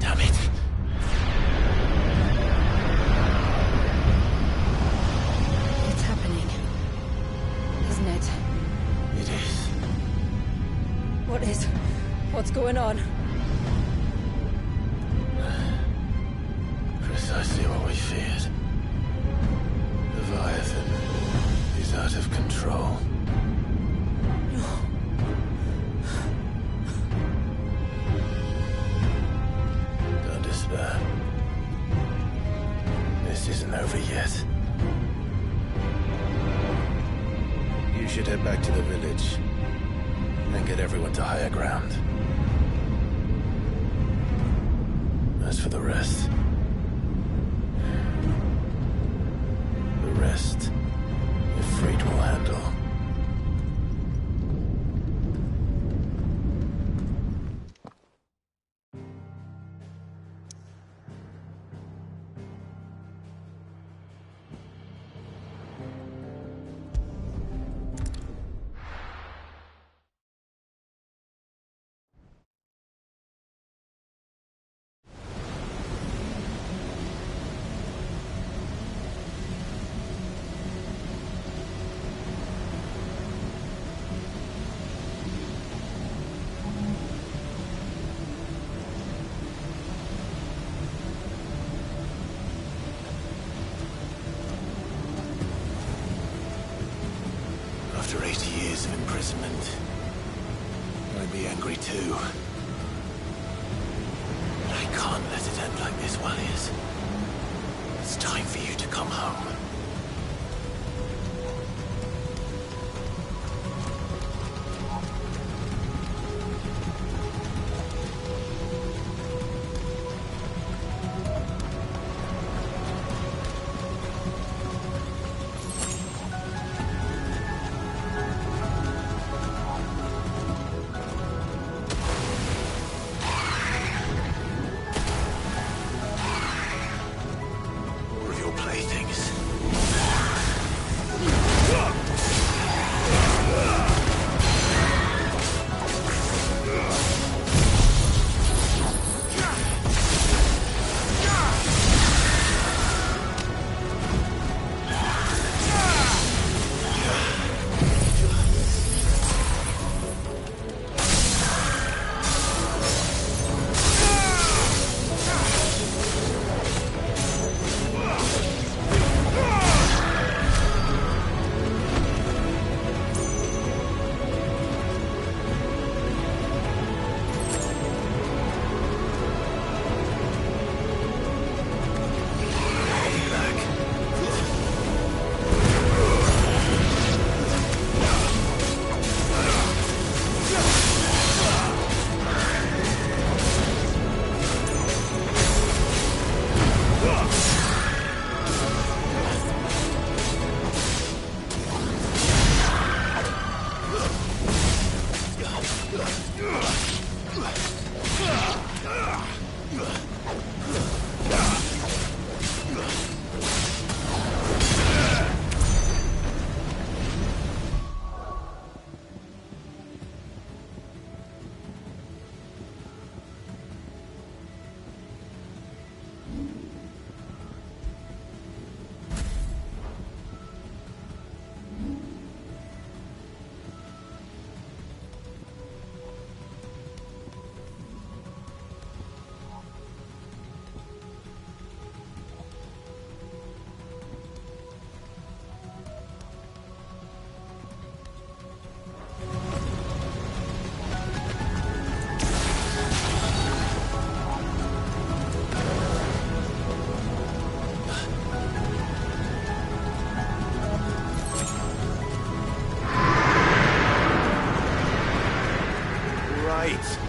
[SPEAKER 1] Damn it.
[SPEAKER 2] It's happening. Isn't it?
[SPEAKER 1] It is.
[SPEAKER 6] What is? What's going on?
[SPEAKER 1] Precisely what we feared. Leviathan is out of control. everyone to higher ground. As for the rest... the rest, Ifrit will handle. After 80 years of imprisonment, I'd be angry too. But I can't let it end like this, Walliers. It's time for you to come home.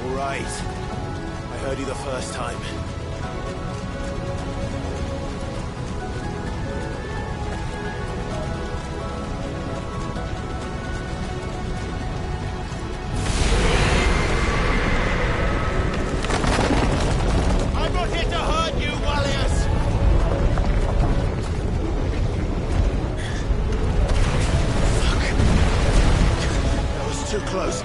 [SPEAKER 1] All right. I heard you the first time.
[SPEAKER 16] I'm not here to hurt you, Walliers!
[SPEAKER 1] Fuck. That was too close.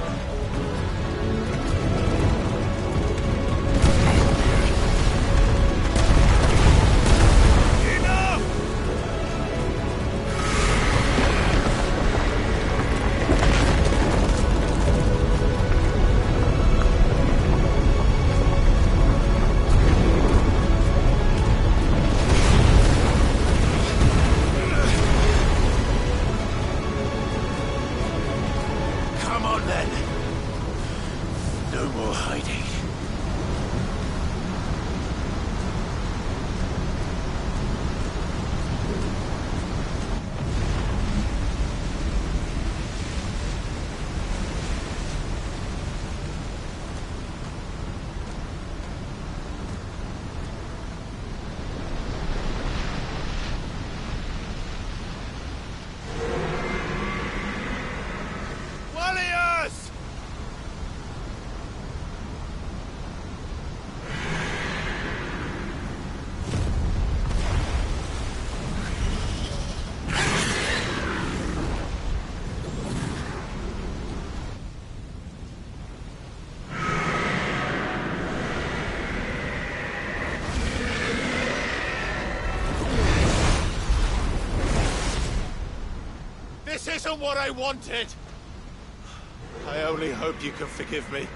[SPEAKER 17] This isn't what I wanted! I only hope you can forgive me.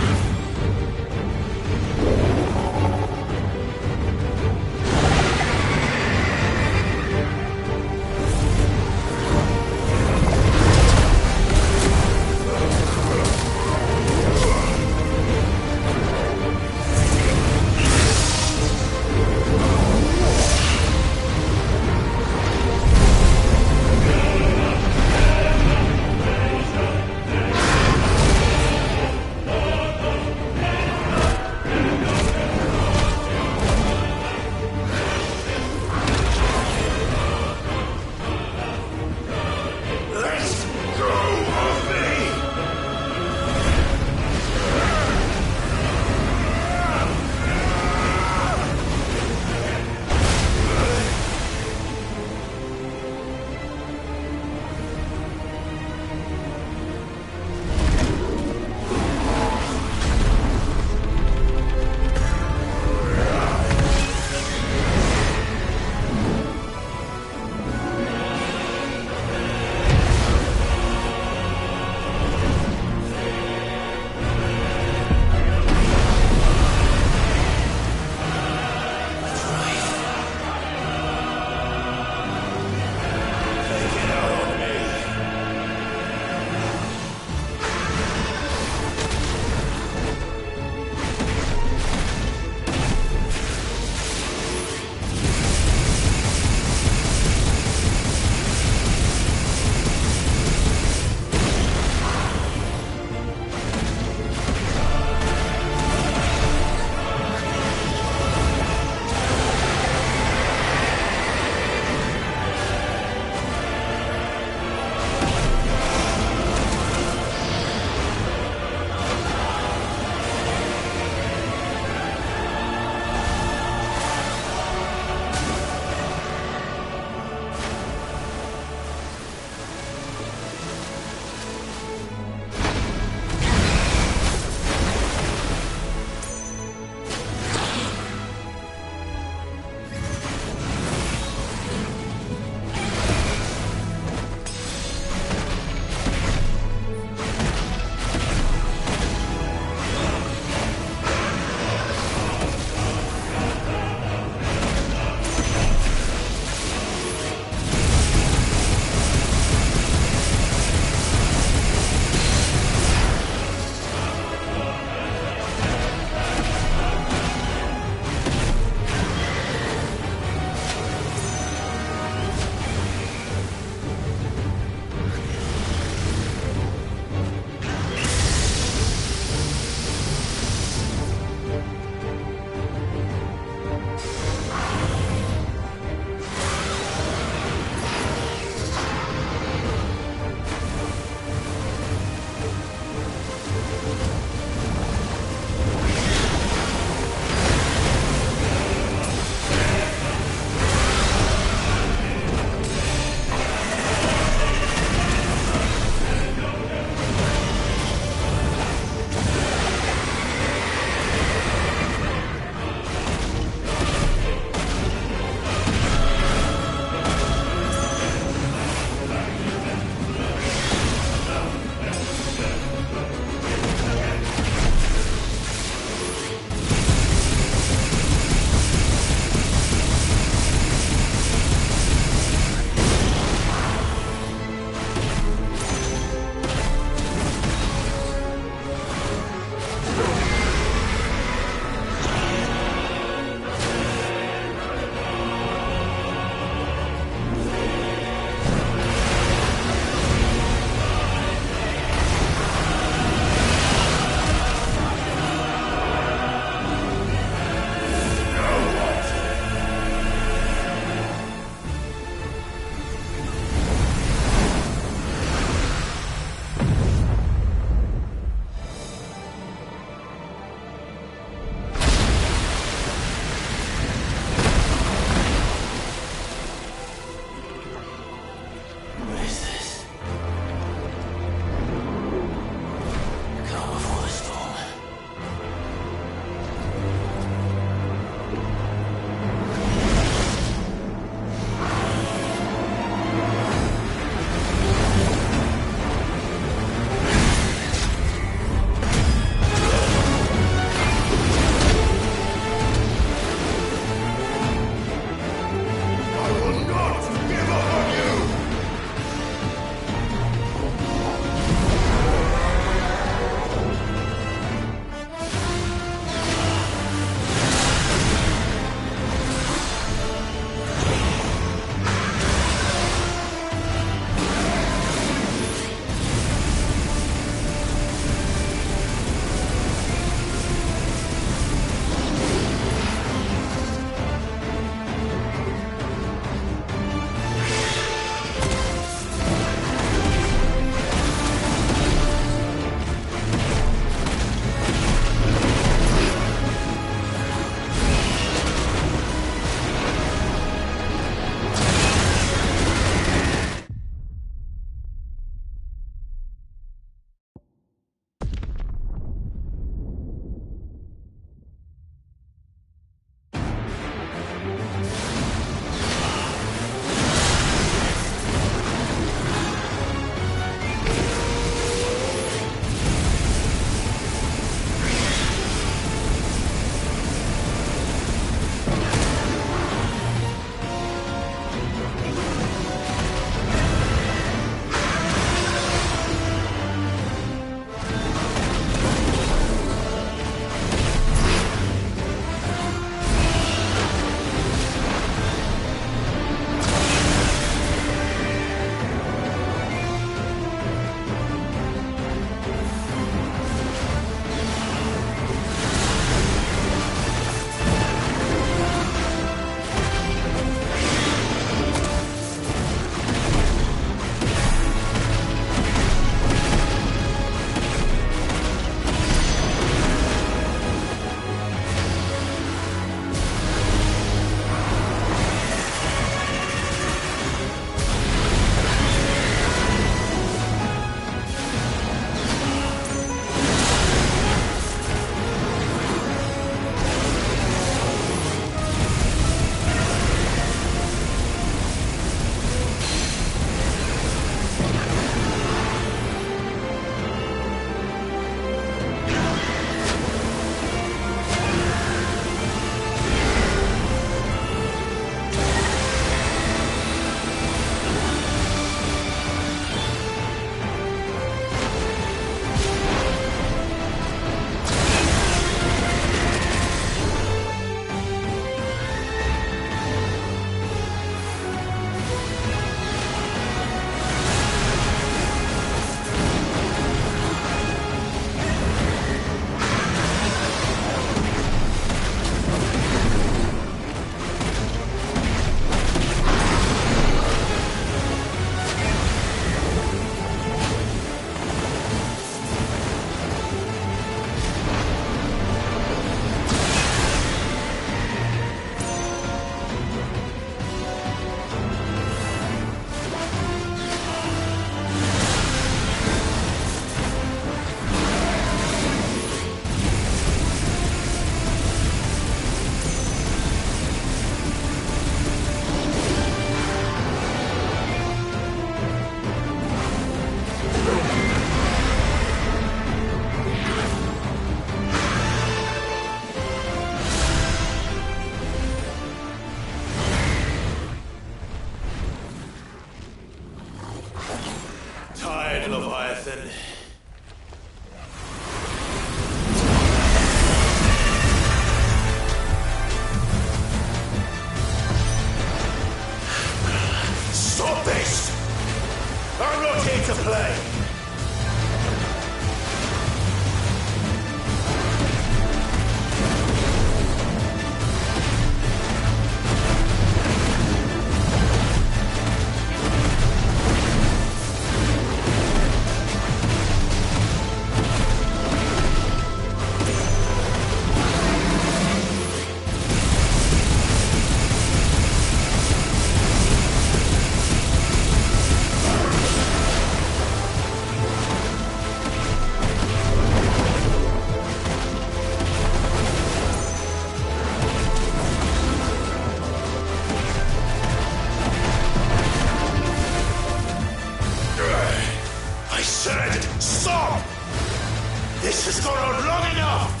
[SPEAKER 17] This has gone on long enough!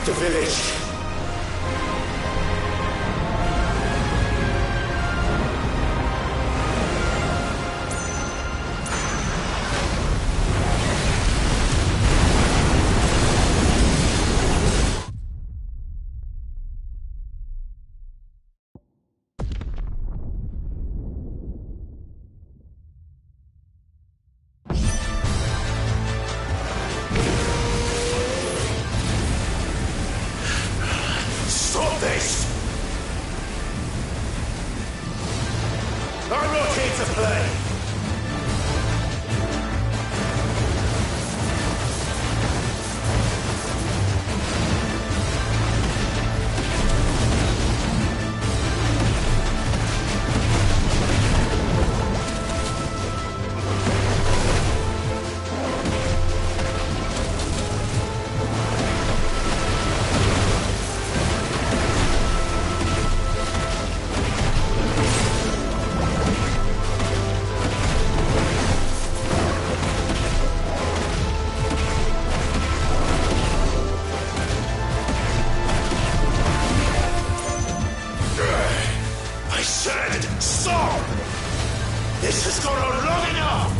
[SPEAKER 17] The village. Stop this! I'm not here to play! I said, stop! This has gone on long enough!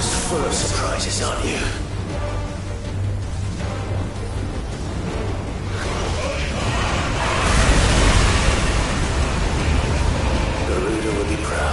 [SPEAKER 1] just full of surprises, aren't you? Garuda will be proud.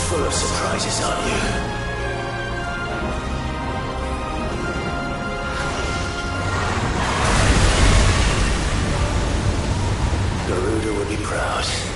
[SPEAKER 1] full of surprises, aren't you? Garuda will be proud.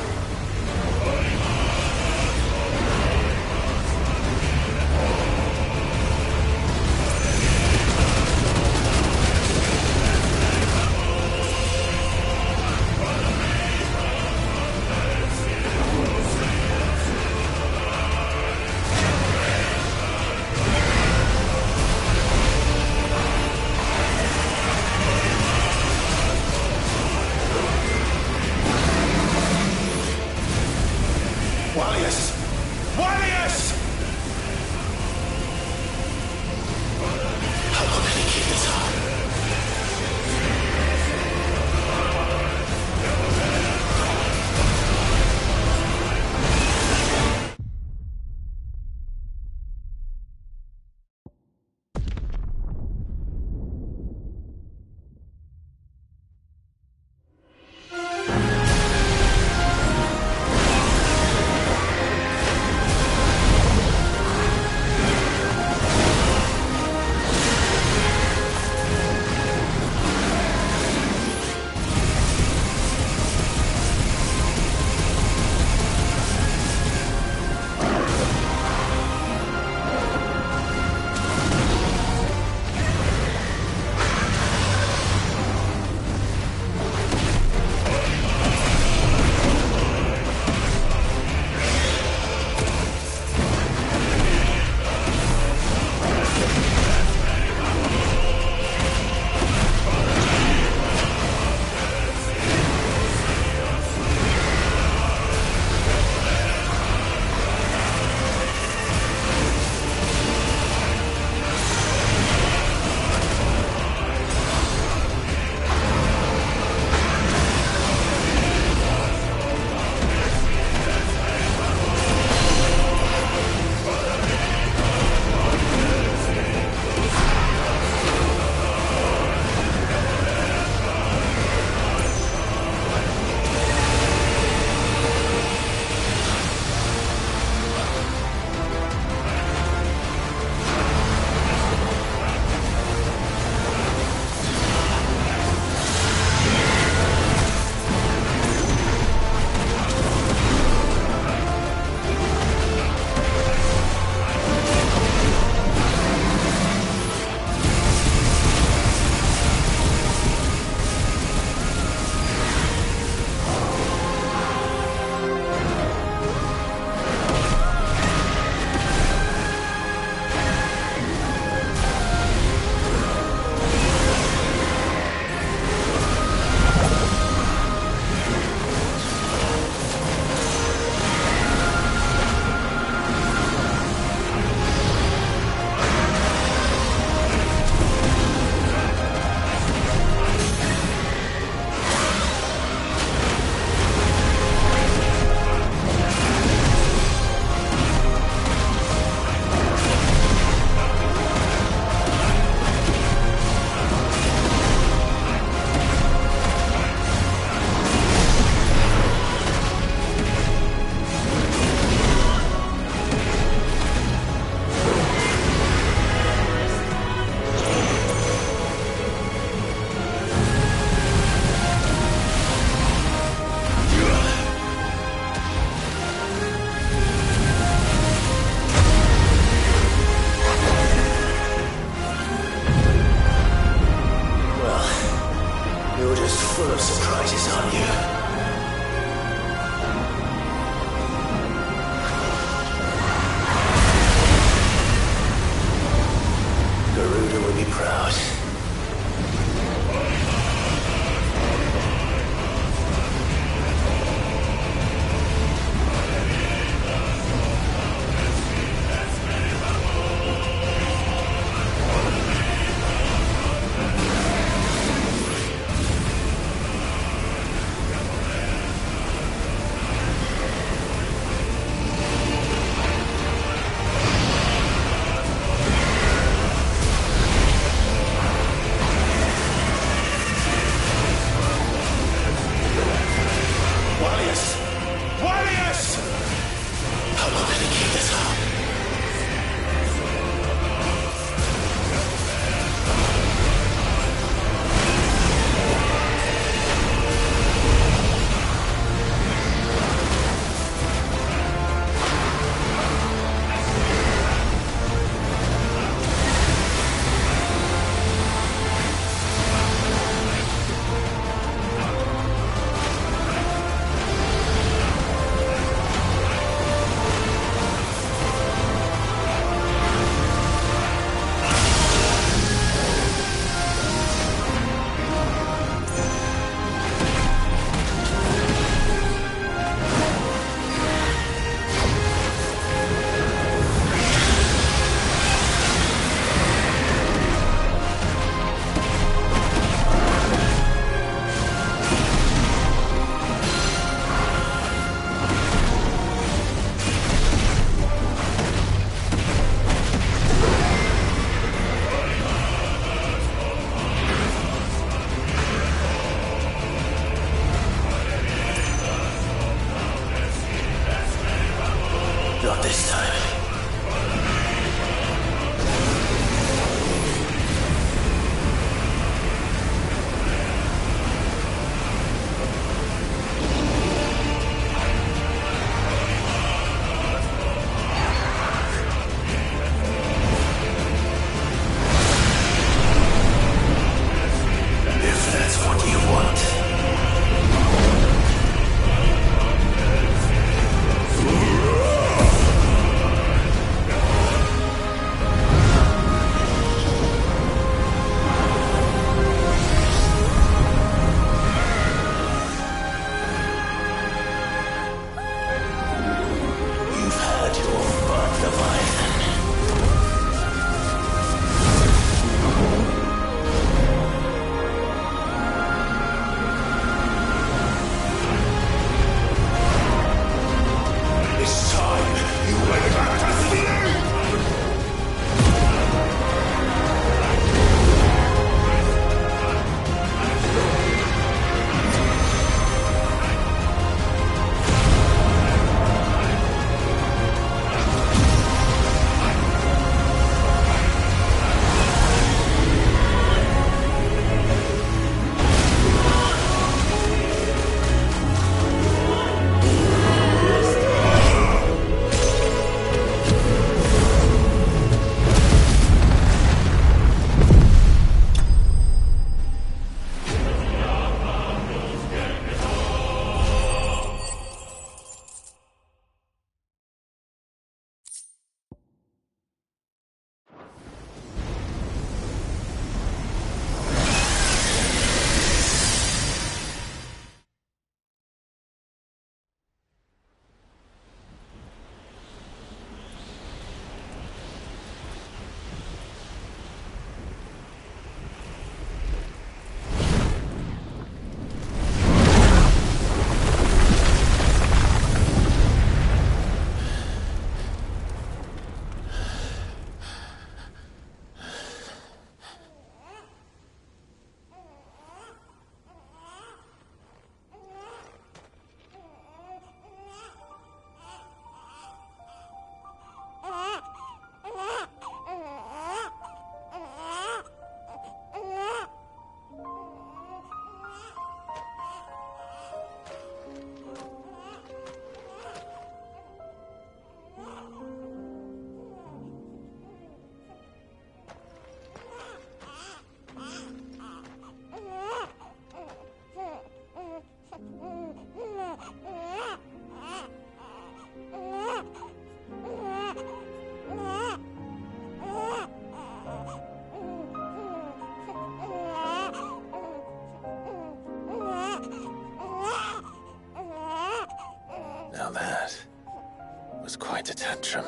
[SPEAKER 1] was quite a tantrum.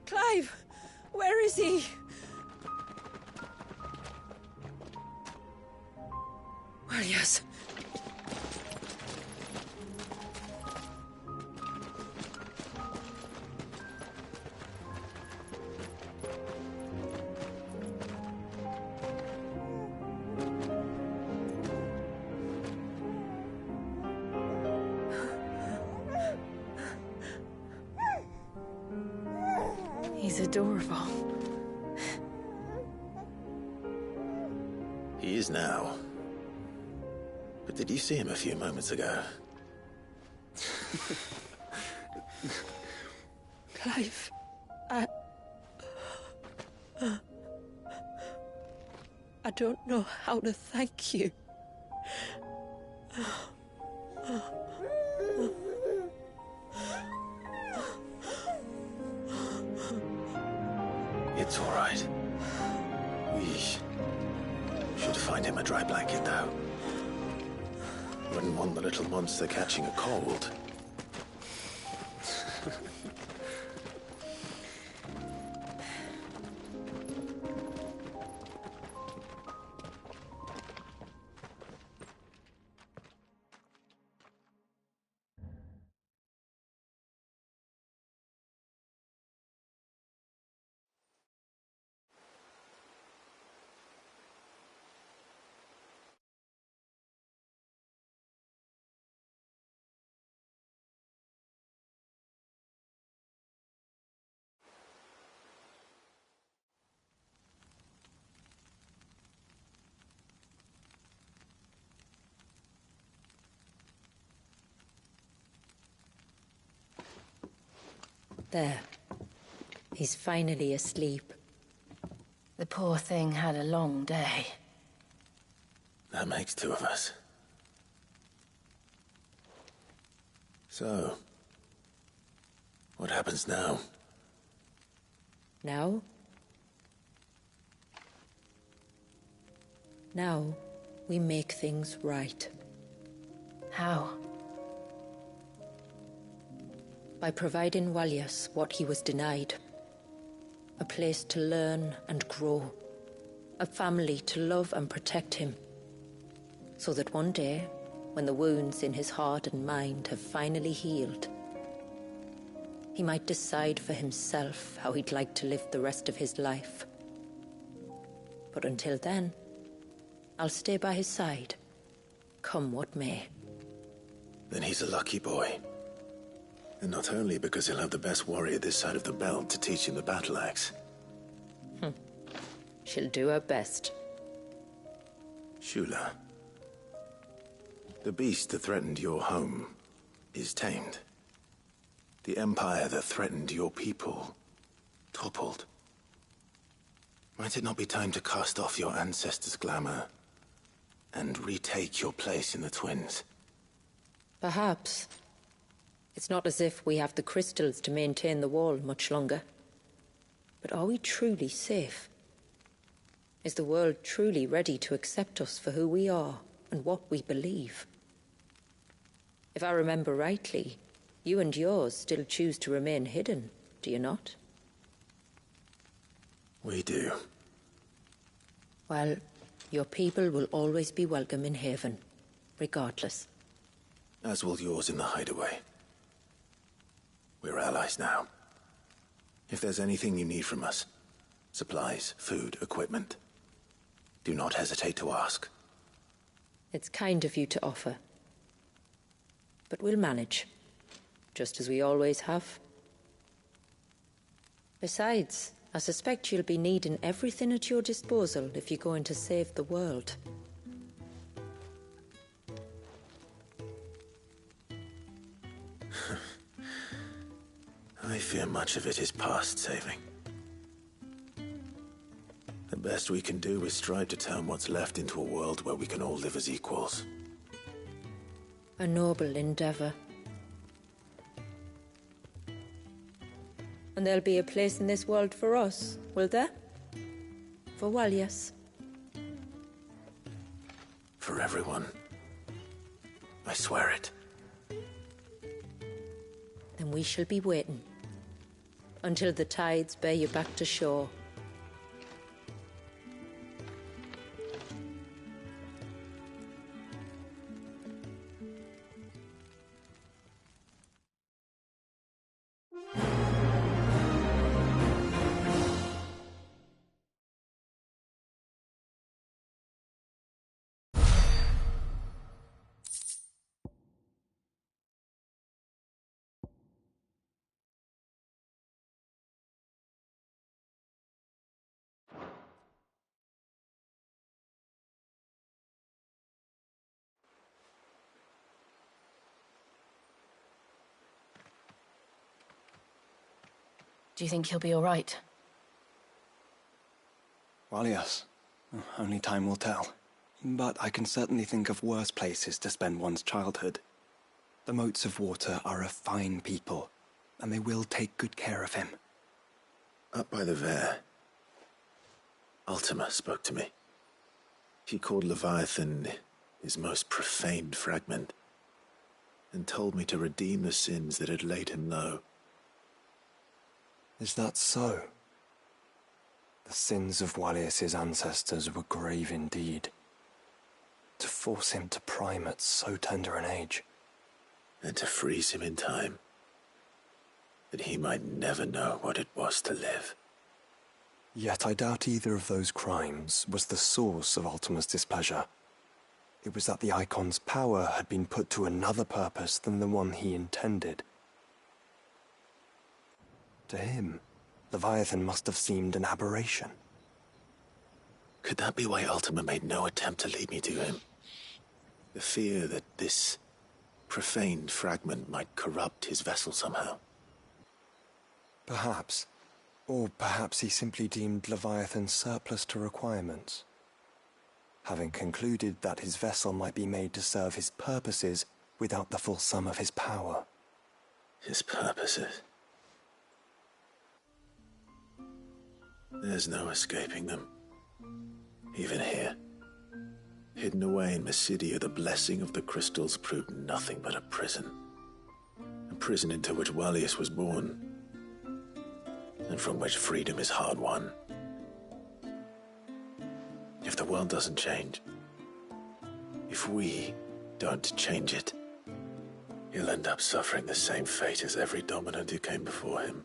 [SPEAKER 11] Clive! Where is he? Well, yes.
[SPEAKER 2] He's adorable.
[SPEAKER 1] He is now. But did you see him a few moments ago?
[SPEAKER 11] Clive, I don't know how to thank you.
[SPEAKER 1] It's all right. We should find him a dry blanket now. Wouldn't want the little monster catching a cold.
[SPEAKER 6] There. He's finally asleep.
[SPEAKER 2] The poor thing had a long day.
[SPEAKER 1] That makes two of us. So, what happens now?
[SPEAKER 6] Now? Now, we make things right.
[SPEAKER 2] How?
[SPEAKER 6] By providing Walyas what he was denied. A place to learn and grow. A family to love and protect him. So that one day, when the wounds in his heart and mind have finally healed, he might decide for himself how he'd like to live the rest of his life. But until then, I'll stay by his side, come what may.
[SPEAKER 1] Then he's a lucky boy. And not only because he'll have the best warrior this side of the belt to teach him the battle axe.
[SPEAKER 6] She'll do her best.
[SPEAKER 1] Shula. The beast that threatened your home is tamed. The empire that threatened your people toppled. Might it not be time to cast off your ancestors' glamour and retake your place in the Twins?
[SPEAKER 6] Perhaps. It's not as if we have the crystals to maintain the wall much longer. But are we truly safe? Is the world truly ready to accept us for who we are and what we believe? If I remember rightly, you and yours still choose to remain hidden, do you not?
[SPEAKER 1] We do.
[SPEAKER 6] Well, your people will always be welcome in Haven, regardless.
[SPEAKER 1] As will yours in the hideaway. We're allies now. If there's anything you need from us, supplies, food, equipment, do not hesitate to ask.
[SPEAKER 6] It's kind of you to offer. But we'll manage, just as we always have. Besides, I suspect you'll be needing everything at your disposal if you're going to save the world.
[SPEAKER 1] I fear much of it is past saving. The best we can do is strive to turn what's left into a world where we can all live as equals.
[SPEAKER 6] A noble endeavor. And there'll be a place in this world for us, will there? For Walyas?
[SPEAKER 1] For everyone. I swear it.
[SPEAKER 6] and we shall be waiting until the tides bear you back to shore.
[SPEAKER 2] Do you think he'll be all right?
[SPEAKER 4] Well, yes. Only time will tell. But I can certainly think of worse places to spend one's childhood. The Moats of Water are a fine people, and they will take good care of him.
[SPEAKER 19] Up by the Vare, Ultima spoke to me. He called Leviathan his most profaned fragment, and told me to redeem the sins that had laid him low.
[SPEAKER 4] Is that so? The sins of Wallius's ancestors were grave indeed. To force him to prime at so tender an age.
[SPEAKER 19] And to freeze him in time, that he might never know what it was to live.
[SPEAKER 4] Yet I doubt either of those crimes was the source of Ultima's displeasure. It was that the Icon's power had been put to another purpose than the one he intended. To him, Leviathan must have seemed an aberration.
[SPEAKER 19] Could that be why Ultima made no attempt to lead me to him? The fear that this profaned fragment might corrupt his vessel somehow.
[SPEAKER 4] Perhaps. Or perhaps he simply deemed Leviathan surplus to requirements. Having concluded that his vessel might be made to serve his purposes without the full sum of his power.
[SPEAKER 19] His purposes? There's no escaping them. Even here. Hidden away in Mysidia, the blessing of the crystals proved nothing but a prison. A prison into which Wallius was born, and from which freedom is hard won. If the world doesn't change, if we don't change it, he'll end up suffering the same fate as every dominant who came before him.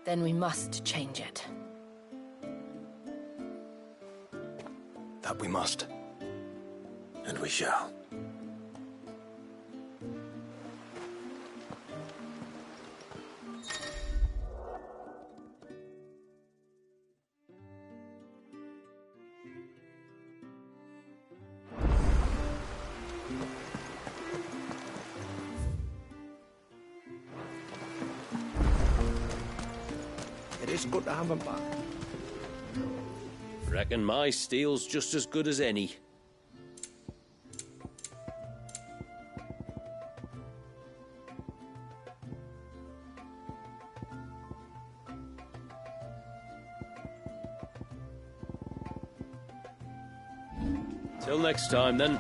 [SPEAKER 2] Then we must change it.
[SPEAKER 4] That we must.
[SPEAKER 19] And we shall.
[SPEAKER 13] It is good to have him back.
[SPEAKER 8] Reckon my steel's just as good as any. Till next time, then.